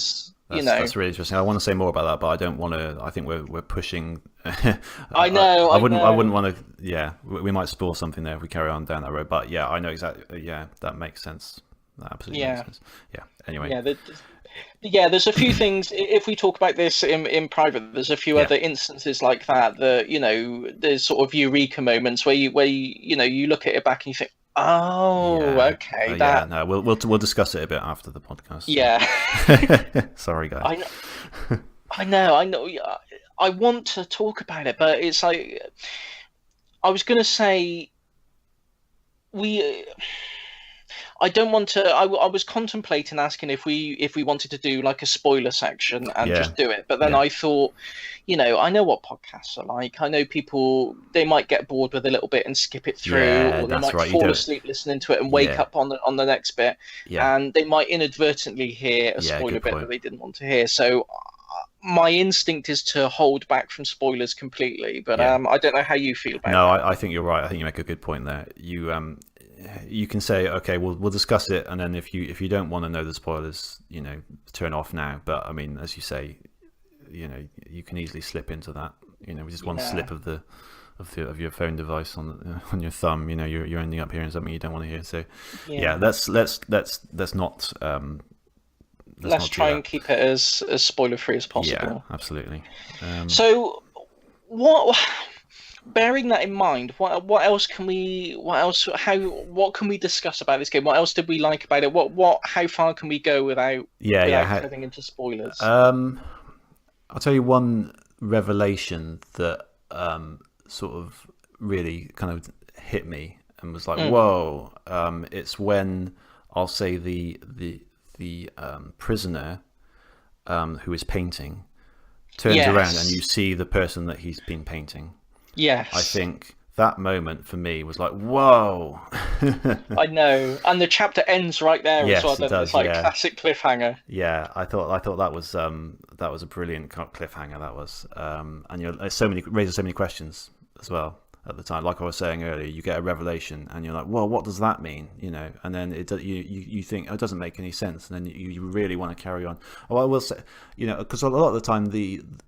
That's really interesting. I want to say more about that, but I don't want to. I think we're pushing. I know. I wouldn't want to. Yeah, we might spoil something there if we carry on down that road. But yeah, I know exactly. Yeah, that makes sense. That absolutely makes sense. Yeah. Anyway. Yeah, there's a few things. If we talk about this in private, there's a few other instances like that. There's sort of eureka moments where you look at it back and you think, oh, okay. We'll discuss it a bit after the podcast. So. Yeah. Sorry, guys. I know. I want to talk about it, but it's like I was going to say I don't want to. I was contemplating asking if we wanted to do like a spoiler section and just do it, but then I thought, I know what podcasts are like. I know people, they might get bored with a little bit and skip it through, or they might fall asleep listening to it and wake up on the next bit, and they might inadvertently hear a spoiler bit that they didn't want to hear. So my instinct is to hold back from spoilers completely, but I don't know how you feel about it. No, I think you're right. I think you make a good point there. You can say, okay, we'll discuss it, and then if you don't want to know the spoilers, turn off now. But I mean, as you say, you can easily slip into that. With just one slip of your phone device on your thumb, you're ending up hearing something you don't want to hear. So let's not. Let's try and keep it as spoiler free as possible. Yeah, absolutely. So, bearing that in mind, what else can we discuss about this game? What else did we like about it? How far can we go without getting into spoilers? I'll tell you one revelation that sort of really kind of hit me and was like, whoa! It's when I'll say the prisoner who is painting turns around and you see the person that he's been painting. Yes. I think that moment for me was like, whoa. I know. And the chapter ends right there as well. It does, it's like classic cliffhanger. Yeah, I thought that was a brilliant cliffhanger. That was, and raises so many questions as well at the time. Like I was saying earlier, you get a revelation and you're like, well, what does that mean? And then you think, oh, it doesn't make any sense, and then you really want to carry on. Oh, I will say, because a lot of the time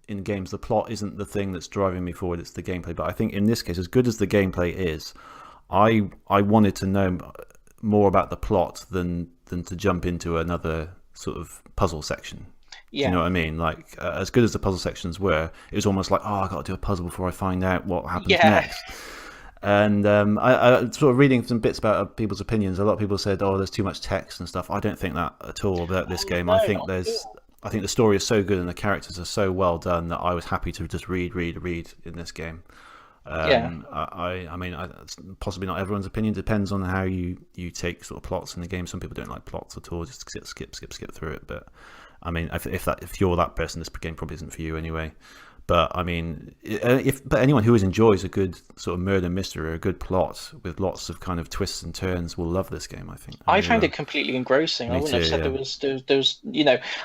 in games the plot isn't the thing that's driving me forward, it's the gameplay. But I think in this case, as good as the gameplay is, I wanted to know more about the plot than to jump into another sort of puzzle section. Yeah. You know what I mean? Like, as good as the puzzle sections were, it was almost like, I got to do a puzzle before I find out what happens next. And I sort of reading some bits about people's opinions. A lot of people said, there's too much text and stuff. I don't think that at all about this game. No, I think the story is so good and the characters are so well done that I was happy to just read in this game. I mean, possibly not everyone's opinion. Depends on how you take sort of plots in the game. Some people don't like plots at all, just skip through it. But I mean, if you're that person, this game probably isn't for you anyway. But I mean, but anyone who enjoys a good sort of murder mystery or a good plot with lots of kind of twists and turns will love this game. I think. I found it completely engrossing. I wouldn't have said yeah. there was,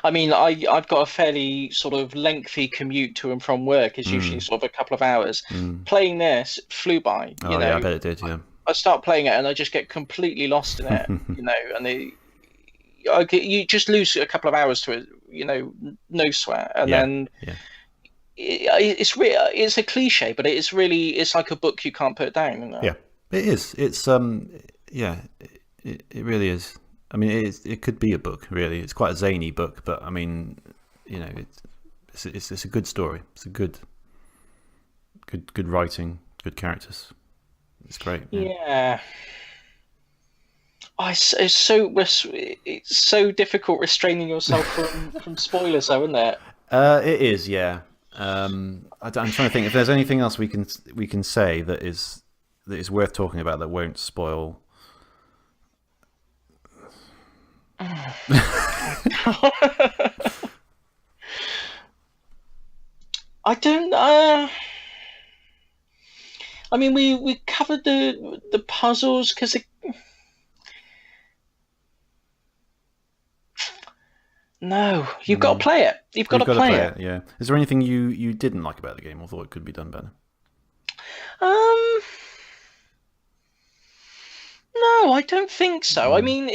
I mean, I've got a fairly sort of lengthy commute to and from work. It's usually sort of a couple of hours. Playing this flew by. Yeah, I bet it did. Yeah. I start playing it and I just get completely lost in it. And you just lose a couple of hours to it. No sweat, and then. Yeah. It's a cliche, but it's like a book you can't put down. Yeah, it is. It's it really is. I mean, it could be a book. Really, it's quite a zany book, but I mean, it's a good story. It's a good writing, good characters. It's great. Yeah. It's so difficult restraining yourself from spoilers, though, isn't it? It is. Yeah. I'm trying to think if there's anything else we can say that is worth talking about that won't spoil. I don't. I mean, we covered the puzzles because. No, you've got to play it. You've got to play it. Yeah. Is there anything you didn't like about the game or thought it could be done better? No, I don't think so. I mean,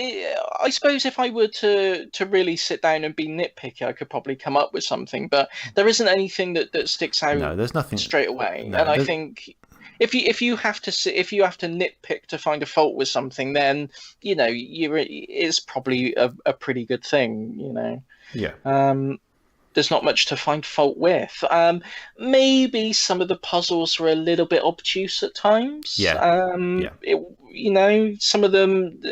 I suppose if I were to really sit down and be nitpicky, I could probably come up with something. But there isn't anything that sticks out. No, there's nothing straight away. No, and I think if you have to nitpick to find a fault with something, then it's probably a pretty good thing. Yeah. There's not much to find fault with. Maybe some of the puzzles were a little bit obtuse at times. Yeah. Some of them.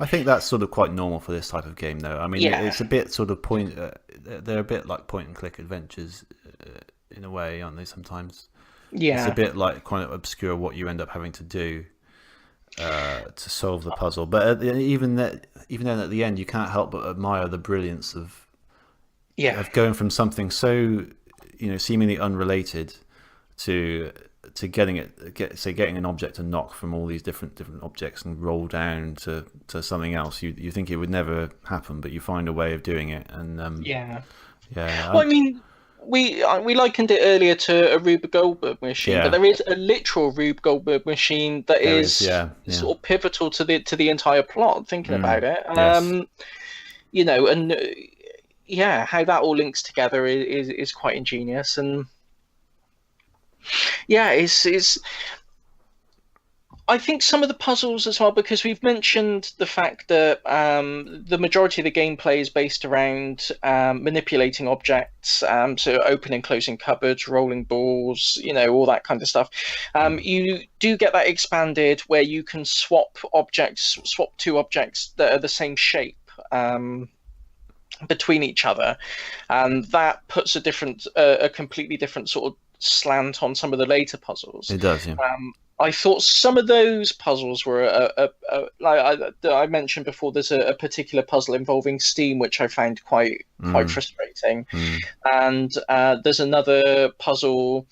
I think that's sort of quite normal for this type of game, though. I mean, it's a bit sort of they're a bit like point and click adventures in a way, aren't they? Sometimes. Yeah. It's a bit like kind of obscure what you end up having to do to solve the puzzle, but even then, at the end, you can't help but admire the brilliance of going from something so seemingly unrelated to getting an object to knock from all these different objects and roll down to something else. You think it would never happen, but you find a way of doing it, and Well, I mean. We likened it earlier to a Rube Goldberg machine, but there is a literal Rube Goldberg machine that is sort of pivotal to the entire plot. Thinking about it, how that all links together is quite ingenious, and it's. I think some of the puzzles as well, because we've mentioned the fact that the majority of the gameplay is based around manipulating objects, so opening and closing cupboards, rolling doors, all that kind of stuff. You do get that expanded where you can swap two objects that are the same shape between each other, and that puts a completely different sort of slant on some of the later puzzles. It does, yeah. I thought some of those puzzles were like I mentioned before. There's a particular puzzle involving steam which I found quite frustrating, and there's another puzzle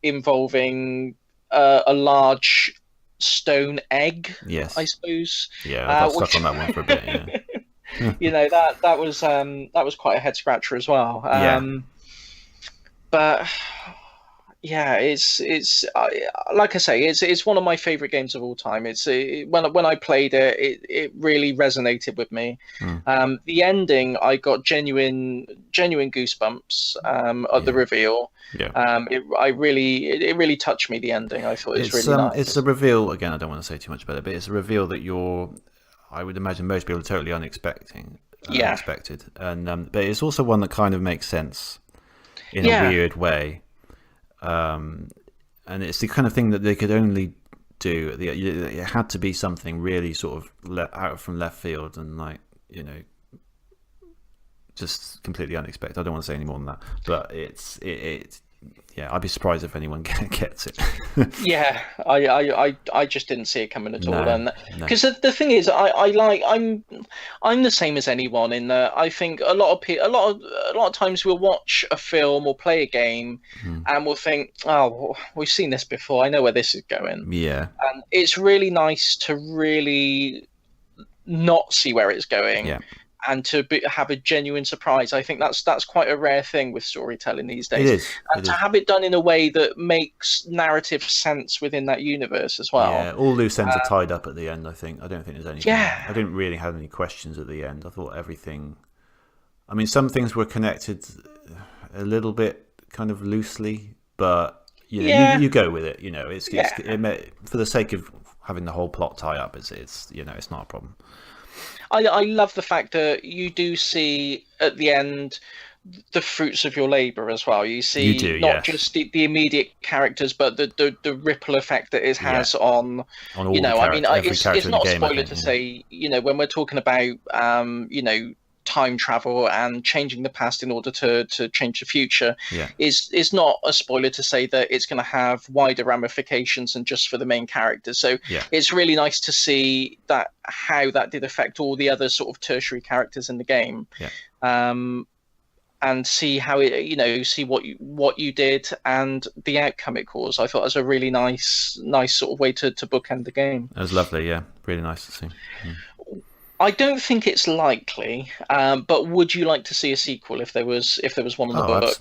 involving a large stone egg. Yes, I suppose. Yeah, I got stuck on that one for a bit. Yeah. that was quite a head scratcher as well. But. Yeah, it's like I say, it's one of my favorite games of all time. When I played it, it really resonated with me. The ending, I got genuine goosebumps at the reveal. Yeah. It really touched me. The ending, I thought it was really nice. It's a reveal. Again, I don't want to say too much about it, but it's a reveal that I would imagine most people are totally unexpected. And but it's also one that kind of makes sense in a weird way. And it's the kind of thing that they could only do. It had to be something really sort of out from left field and just completely unexpected. I don't want to say any more than that, but I'd be surprised if anyone gets it. Yeah, I just didn't see it coming at all, and No. because the thing is, I'm the same as anyone in that I think a lot of times we'll watch a film or play a game, and we'll think, oh, we've seen this before. I know where this is going. Yeah. And it's really nice to really not see where it's going. Yeah. And to have a genuine surprise. I think that's quite a rare thing with storytelling these days. It is. And to have it done in a way that makes narrative sense within that universe as well. Yeah, all loose ends are tied up at the end, I think. I don't think there's anything. Yeah. I didn't really have any questions at the end. I thought everything... I mean, some things were connected a little bit kind of loosely, but you go with it. For the sake of having the whole plot tie up, it's not a problem. I love the fact that you do see at the end the fruits of your labor as well. You see not just the immediate characters, but the ripple effect that it has on all it's not a spoiler to say, when we're talking about time travel and changing the past in order to change the future, is not a spoiler to say that it's going to have wider ramifications than just for the main characters. So it's really nice to see that how that did affect all the other sort of tertiary characters in the game, and see how it see what you did and the outcome it caused. I thought it was a really nice sort of way to bookend the game. It was lovely, really nice to see. I don't think it's likely, but would you like to see a sequel if there was one on the books?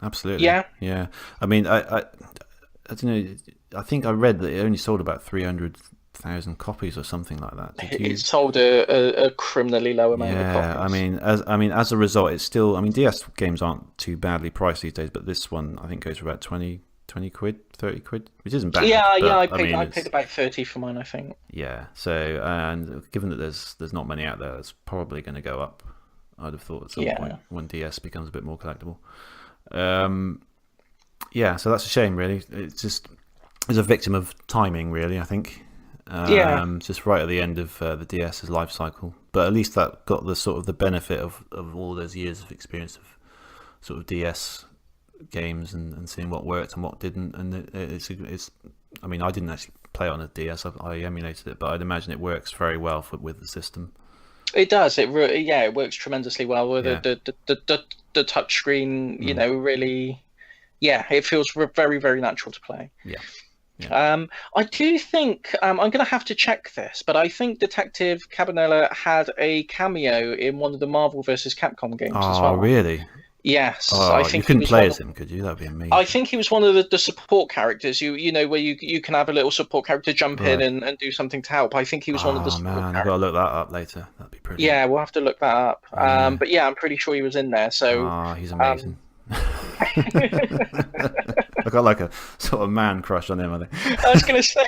Absolutely. Yeah. I mean, I don't know. I think I read that it only sold about 300,000 copies or something like that. It sold a criminally low amount of copies. I mean, as a result, it's still. I mean, DS games aren't too badly priced these days, but this one I think goes for about 20 quid, 30 quid, which isn't bad. I paid about 30 for mine, I think. Yeah, so and given that there's not many out there, it's probably going to go up, I'd have thought, at some point when DS becomes a bit more collectible. So that's a shame, really. It's a victim of timing, really, I think. Just right at the end of the DS's life cycle, but at least that got the sort of the benefit of all those years of experience of sort of DS games and seeing what worked and what didn't, and it's I mean, I didn't actually play it on a DS. I emulated it, but I'd imagine it works very well with the system. It does. It works tremendously well with the touch screen. Really, it feels very, very natural to play. I do think I'm going to have to check this, but I think Detective Cabanela had a cameo in one of the Marvel vs. Capcom games as well. Oh, really? Yes, I think you couldn't play as him, could you? That'd be amazing. I think he was one of the support characters. Where you can have a little support character jump in and do something to help. I think he was one of the support characters. I've got to look that up later. That'd be pretty. Yeah, we'll have to look that up. But I'm pretty sure he was in there. So he's amazing. I got like a sort of man crush on him, I think. I was going to say,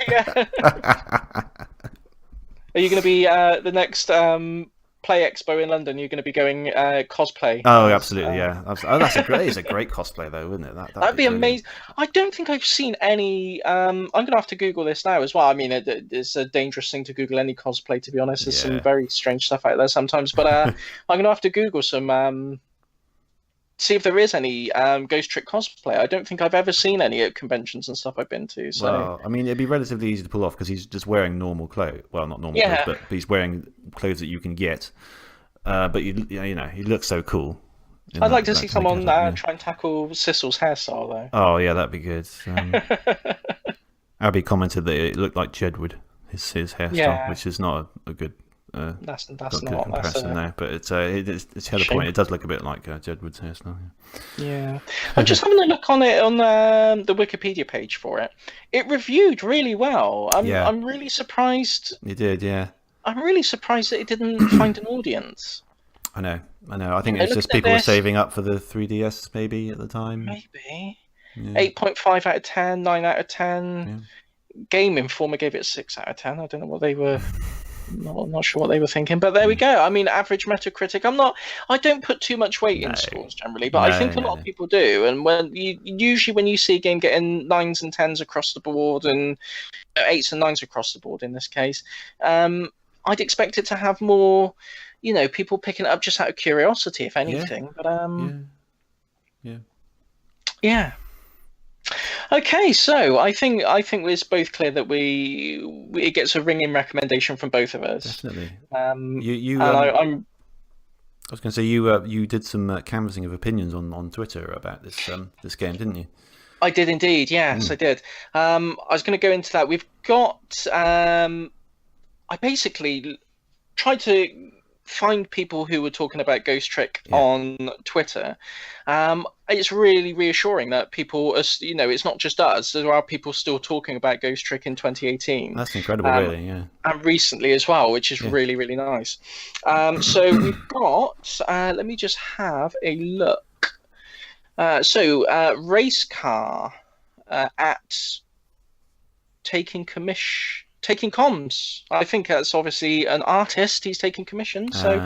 Are you going to be the next Play Expo in London? You're going to be going cosplay. Oh, absolutely, that's it's a great cosplay though, wouldn't it? That'd be amazing. I don't think I've seen any. I'm going to have to Google this now as well. I mean, it's a dangerous thing to Google any cosplay, to be honest. There's some very strange stuff out there sometimes. But I'm going to have to Google some. See if there is any Ghost Trick cosplay. I don't think I've ever seen any at conventions and stuff I've been to. So, well, I mean, it'd be relatively easy to pull off because he's just wearing normal clothes. Well, not normal clothes, but he's wearing clothes that you can get. But he looks so cool. I'd like to see someone try and tackle Sissel's hairstyle, though. Oh yeah, that'd be good. Abby commented that it looked like Jedward, his hairstyle, which is not a good. That's not comparison there, but it's had a point. It does look a bit like Jedward's hairstyle. Yeah, I'm just having a look on it on the Wikipedia page for it. It reviewed really well. I'm really surprised. It did, yeah. I'm really surprised that it didn't find an audience. I know. I think it's just people were saving up for the 3DS maybe at the time. Maybe. 8.5 out of 10, 9 out of 10. Yeah. Game Informer gave it 6 out of 10. I don't know what they were. I'm not sure what they were thinking, but there we go. I mean, average Metacritic. I don't put too much weight in scores generally, but I think a lot of people do. And usually when you see a game getting 9s and 10s across the board, and 8s and 9s across the board in this case, I'd expect it to have more, people picking it up just out of curiosity, if anything. But Okay, so I think it's both clear that it gets a ringing recommendation from both of us. Definitely. And I'm I was going to say you did some canvassing of opinions on Twitter about this game, didn't you? I did indeed. Yes, I did. I was going to go into that. We've got. I basically tried to find people who were talking about Ghost Trick on Twitter. It's really reassuring that people, it's not just us. There are people still talking about Ghost Trick in 2018. That's incredible, really. Yeah. And recently as well, which is really, really nice. So we've got. Let me just have a look. Race car at taking comms. I think that's obviously an artist. He's taking commissions. So,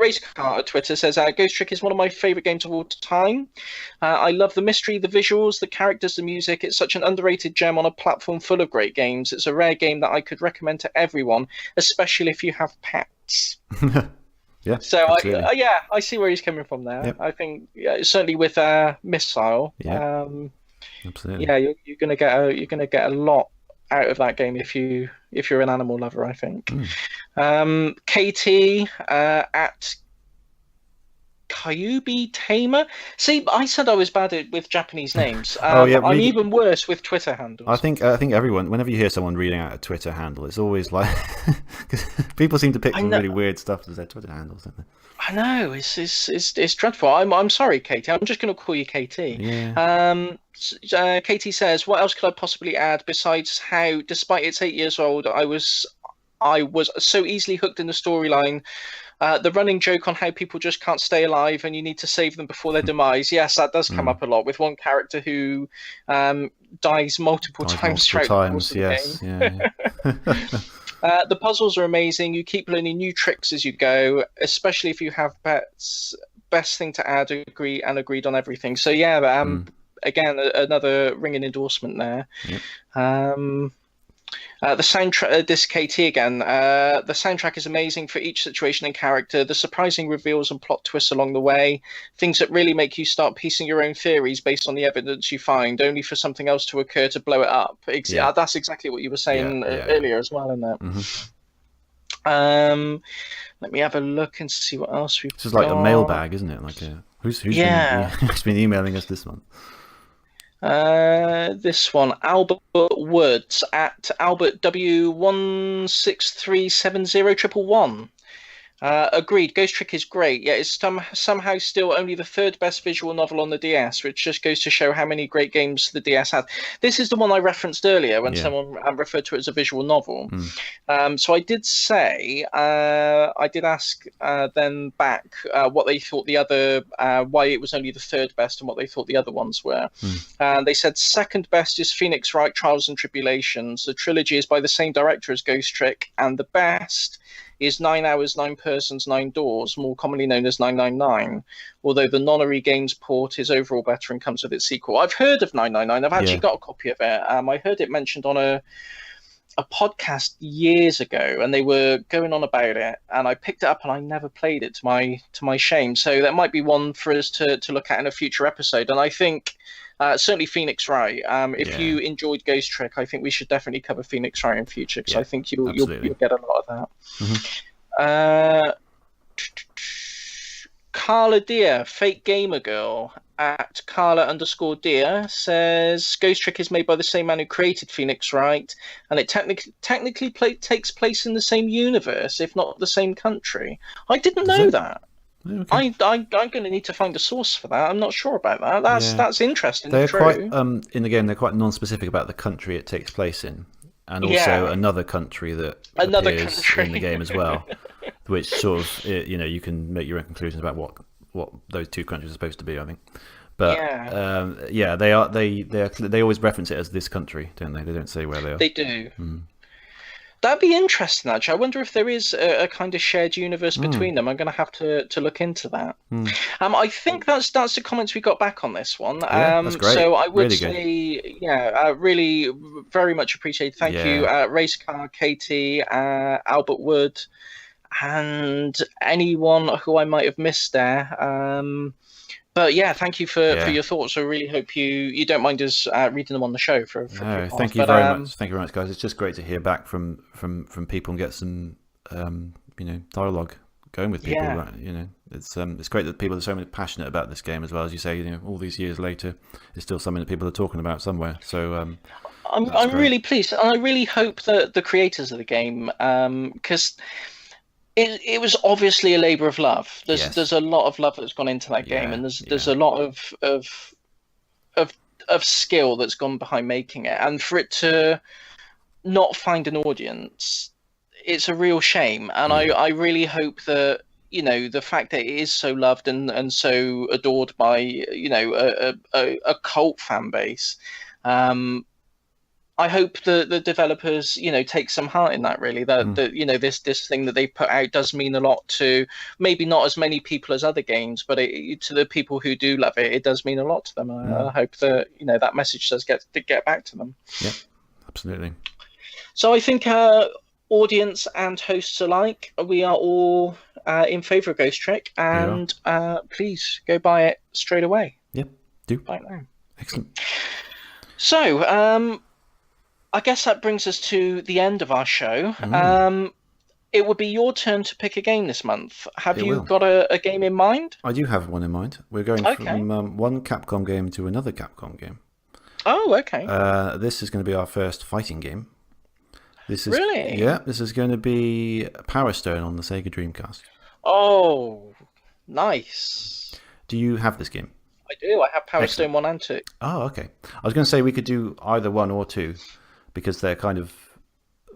Race car at Twitter says, Ghost Trick is one of my favorite games of all time. I love the mystery, the visuals, the characters, the music. It's such an underrated gem on a platform full of great games. It's a rare game that I could recommend to everyone, especially if you have pets. Yeah. So I see where he's coming from there. Yep. I think certainly with Missile. Yeah. Absolutely. Yeah, you're gonna get a lot out of that game if you're an animal lover, I think. KT at Kyubi Tamer. See, I said I was bad with Japanese names. I'm even worse with Twitter handles. I think everyone, whenever you hear someone reading out a Twitter handle, it's always like because people seem to pick some really weird stuff as their Twitter handles, don't they? I know it's dreadful. I'm sorry, Katie. I'm just going to call you KT. Yeah. Katie says, "What else could I possibly add besides how, despite it's 8 years old, I was so easily hooked in the storyline. The running joke on how people just can't stay alive and you need to save them before their demise. Yes, that does come up a lot with one character who dies multiple times throughout the course of the game. Yeah. The puzzles are amazing. You keep learning new tricks as you go, especially if you have pets. Best thing to add, agreed on everything. So yeah, again, another ringing endorsement there. Yep. The soundtrack, this KT again, the soundtrack is amazing for each situation and character. The surprising reveals and plot twists along the way, things that really make you start piecing your own theories based on the evidence you find, only for something else to occur to blow it up. That's exactly what you were saying earlier as well, isn't it? Mm-hmm. Let me have a look and see what else we've got. This is like a mailbag, isn't it? Like who's been emailing us this month? This one, Albert Woods at Albert W16370111. Agreed. Ghost Trick is great. Yeah, it's somehow still only the third best visual novel on the DS, which just goes to show how many great games the DS had. This is the one I referenced earlier when someone referred to it as a visual novel. So I did say, I did ask them back what they thought the other, why it was only the third best and what they thought the other ones were. They said second best is Phoenix Wright Trials and Tribulations. The trilogy is by the same director as Ghost Trick, and the best is 9 Hours, 9 Persons, 9 Doors, more commonly known as 999, although the Nonary Games port is overall better and comes with its sequel. I've heard of 999. I've actually got a copy of it. I heard it mentioned on a podcast years ago, and they were going on about it, and I picked it up and I never played it, to my shame. So that might be one for us to look at in a future episode. And I think certainly Phoenix Wright. If you enjoyed Ghost Trick, I think we should definitely cover Phoenix Wright in future, because I think you'll get a lot of that. Carla Deer, Fake Gamer Girl at Carla_Deer says Ghost Trick is made by the same man who created Phoenix Wright, and it technically takes place in the same universe, if not the same country. I didn't know that. Okay. I'm going to need to find a source for that. I'm not sure about that. That's interesting. They're quite in the game. They're quite non-specific about the country it takes place in, and also another country that appears in the game as well, which sort of you can make your own conclusions about what those two countries are supposed to be. I think, but they are. They always reference it as this country, don't they? They don't say where they are. They do. That'd be interesting, actually. I wonder if there is a kind of shared universe between them. I'm going to have to look into that. I think that's the comments we got back on this one. That's great. So I would really say, really, very much appreciated. Thank you, Racecar, Katie, Albert Wood, and anyone who I might have missed there. But yeah, thank you for your thoughts. I really hope you don't mind us reading them on the show for no, thank you very much. Thank you very much, guys. It's just great to hear back from people and get some dialogue going with people. Yeah. It's great that people are so passionate about this game as well. As you say, all these years later, it's still something that people are talking about somewhere. So I'm really pleased, and I really hope that the creators of the game, because it was obviously a labour of love. There's a lot of love that's gone into that game, and there's a lot of skill that's gone behind making it, and for it to not find an audience, it's a real shame. And I really hope that the fact that it is so loved and so adored by a cult fan base. I hope the developers, take some heart in that. Really, that this thing that they put out does mean a lot to maybe not as many people as other games, but to the people who do love it, it does mean a lot to them. I hope that that message does get back to them. Yeah, absolutely. So I think audience and hosts alike, we are all in favour of Ghost Trick, and please go buy it straight away. Yep, do right now. Excellent. So. I guess that brings us to the end of our show. It would be your turn to pick a game this month. Have you got a game in mind? I do have one in mind. We're going from one Capcom game to another Capcom game. Oh, okay. This is going to be our first fighting game. Really? Yeah, this is going to be Power Stone on the Sega Dreamcast. Oh, nice. Do you have this game? I do. I have Power Stone 1 and 2. Oh, okay. I was going to say we could do either 1 or 2. Because they're kind of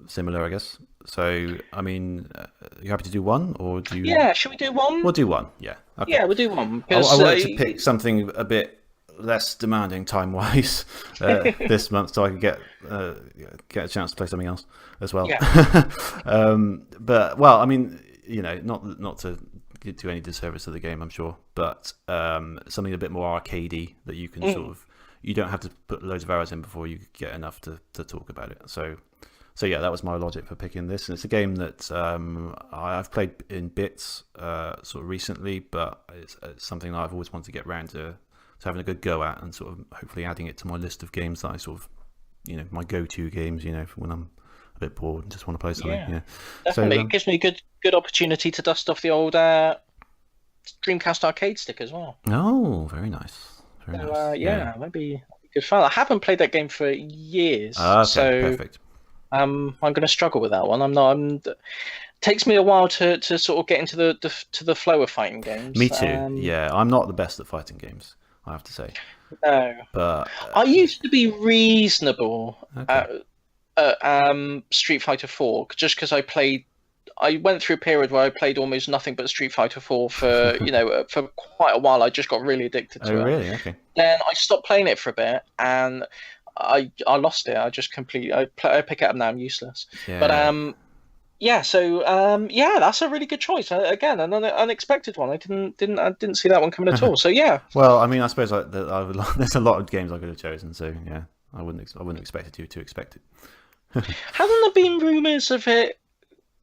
similar, I guess. So, I mean, you happy to do 1, or do you? Yeah, should we do 1? We'll do 1. Yeah. Okay. Yeah, we'll do 1. I wanted to pick something a bit less demanding time-wise this month, so I could get a chance to play something else as well. Yeah. But I mean, not to do any disservice to the game, I'm sure, but something a bit more arcadey that you can sort of. You don't have to put loads of hours in before you get enough to talk about it. So yeah, that was my logic for picking this. And it's a game that I've played in bits sort of recently, but it's something that I've always wanted to get around to having a good go at, and sort of hopefully adding it to my list of games that I sort of, my go-to games, when I'm a bit bored and just want to play something. Yeah, definitely. It gives me a good opportunity to dust off the old Dreamcast arcade stick as well. Oh, very nice. That'd be good fun. I haven't played that game for years, so perfect. I'm going to struggle with that one. Takes me a while to sort of get into the flow of fighting games. Me too. Yeah, I'm not the best at fighting games, I have to say. No, but I used to be reasonable at Street Fighter 4, just because I went through a period where I played almost nothing but Street Fighter 4 for for quite a while. I just got really addicted to it. Oh, really? Okay. Then I stopped playing it for a bit, and I lost it. I just completely. I pick it up now. I'm useless. Yeah. But that's a really good choice. Again, an unexpected one. I didn't see that one coming at all. So yeah. Well, I mean, I suppose there's a lot of games I could have chosen. So yeah, I wouldn't expect you to expect it. Hasn't there been rumours of it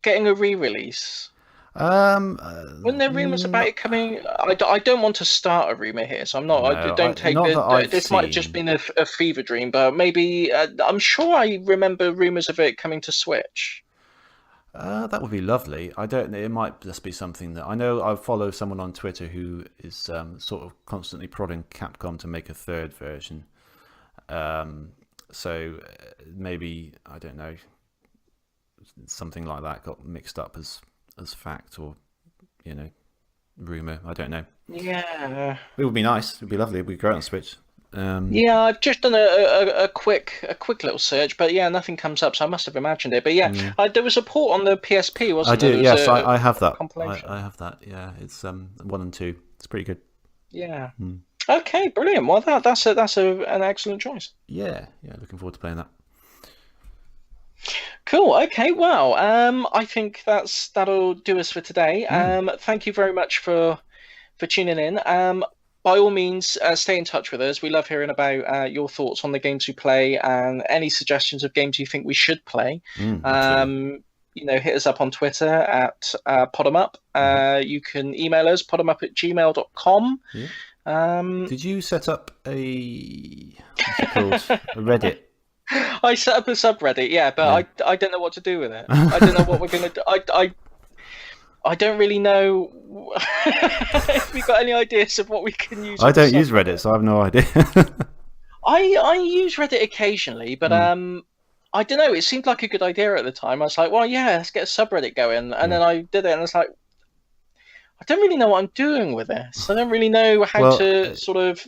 getting a re-release? When there rumours about it coming, I don't want to start a rumour here, so I'm not. No, don't take this. Might have just been a fever dream, but maybe I'm sure I remember rumours of it coming to Switch. That would be lovely. I don't know. It might just be something that I know. I follow someone on Twitter who is sort of constantly prodding Capcom to make a third version. So maybe, I don't know, something like that got mixed up as fact or rumor. I don't know. Yeah, it would be nice. It would be lovely. It would be great on Switch. Yeah, I've just done a quick little search, but yeah, nothing comes up, so I must have imagined it. But yeah, there was a port on the PSP, wasn't there? I do. Yes, I have that. I have that. Yeah, it's 1 and 2. It's pretty good. Yeah. Okay, brilliant. Well, that's an excellent choice. Yeah. Looking forward to playing that. Cool. Okay. Well, I think that'll do us for today. Thank you very much for tuning in. By all means, stay in touch with us. We love hearing about your thoughts on the games we play and any suggestions of games you think we should play. Hit us up on Twitter at podemup. You can email us podemup@gmail.com. Did you set up what's it called? A Reddit? I set up a subreddit, yeah, but I don't know what to do with it. I don't know what we're gonna do. I don't really know if we got any ideas of what we can use. I don't use Reddit, so I have no idea. I use Reddit occasionally, but I don't know. It seemed like a good idea at the time. I was like, well, yeah, let's get a subreddit going, and then I did it, and it's like, I don't really know what I'm doing with this. I don't really know how to sort of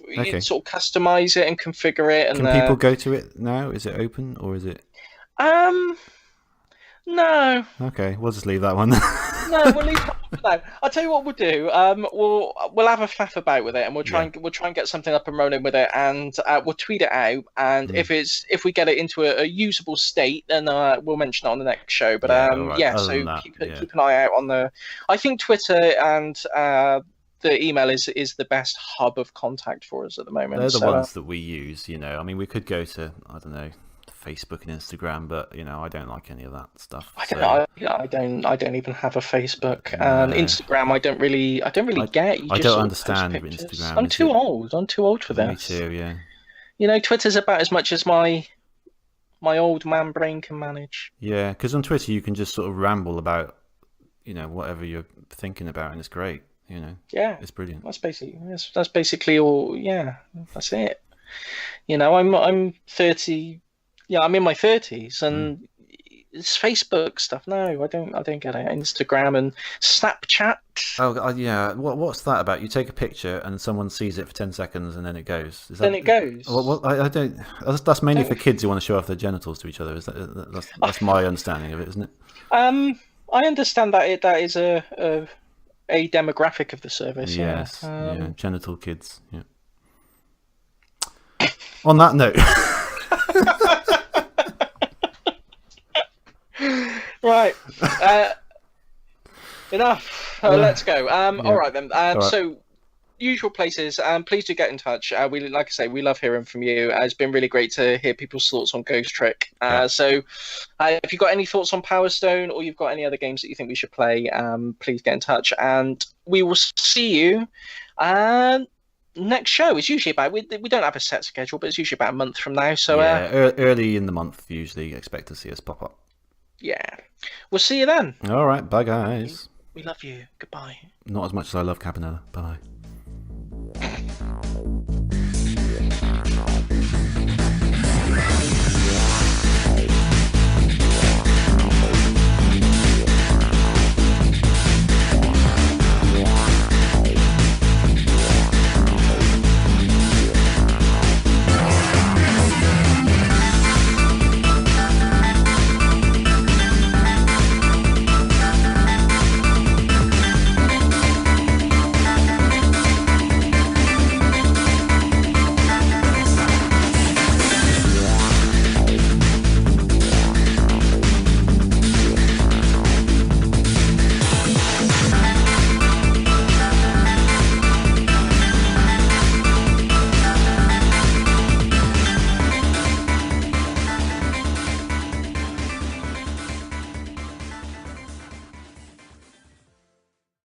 customize it and configure it. And can people go to it now? Is it open or is it? No. Okay, we'll just leave that one. No, we'll leave that one for now. I'll tell you what we'll do. We'll have a faff about with it, and we'll try and get something up and running with it, and we'll tweet it out. And if we get it into a usable state, then we'll mention it on the next show. But keep an eye out on the. I think Twitter and the email is the best hub of contact for us at the moment. They're the ones that we use. I mean, we could go to Facebook and Instagram, but I don't like any of that stuff. I don't even have a Facebook and Instagram. I don't really get. I don't understand Instagram. I'm too old. I'm too old for this. Me too. Yeah. Twitter's about as much as my old man brain can manage. Yeah, because on Twitter you can just sort of ramble about whatever you're thinking about, and it's great. Yeah, it's brilliant. That's basically all. Yeah, that's it. I'm 30. Yeah, I'm in my 30s, and it's Facebook stuff. No, I don't get it. Instagram and Snapchat. Oh, yeah. What's that about? You take a picture and someone sees it for 10 seconds, and then it goes. It goes. I don't. That's mainly for kids who want to show off their genitals to each other. That's my understanding of it, isn't it? I understand that that is a demographic of the service. Yes. Genital kids. Yeah. On that note. Right. Enough. Let's go. All right then. So, usual places. Please do get in touch. Like I say, we love hearing from you. It's been really great to hear people's thoughts on Ghost Trick. So, if you've got any thoughts on Power Stone, or you've got any other games that you think we should play, please get in touch, and we will see you. Next show is usually about. We don't have a set schedule, but it's usually about a month from now. So early in the month, usually expect to see us pop up. Yeah. We'll see you then. All right. Bye, guys. We love you. Goodbye. Not as much as I love Cabanella. Bye.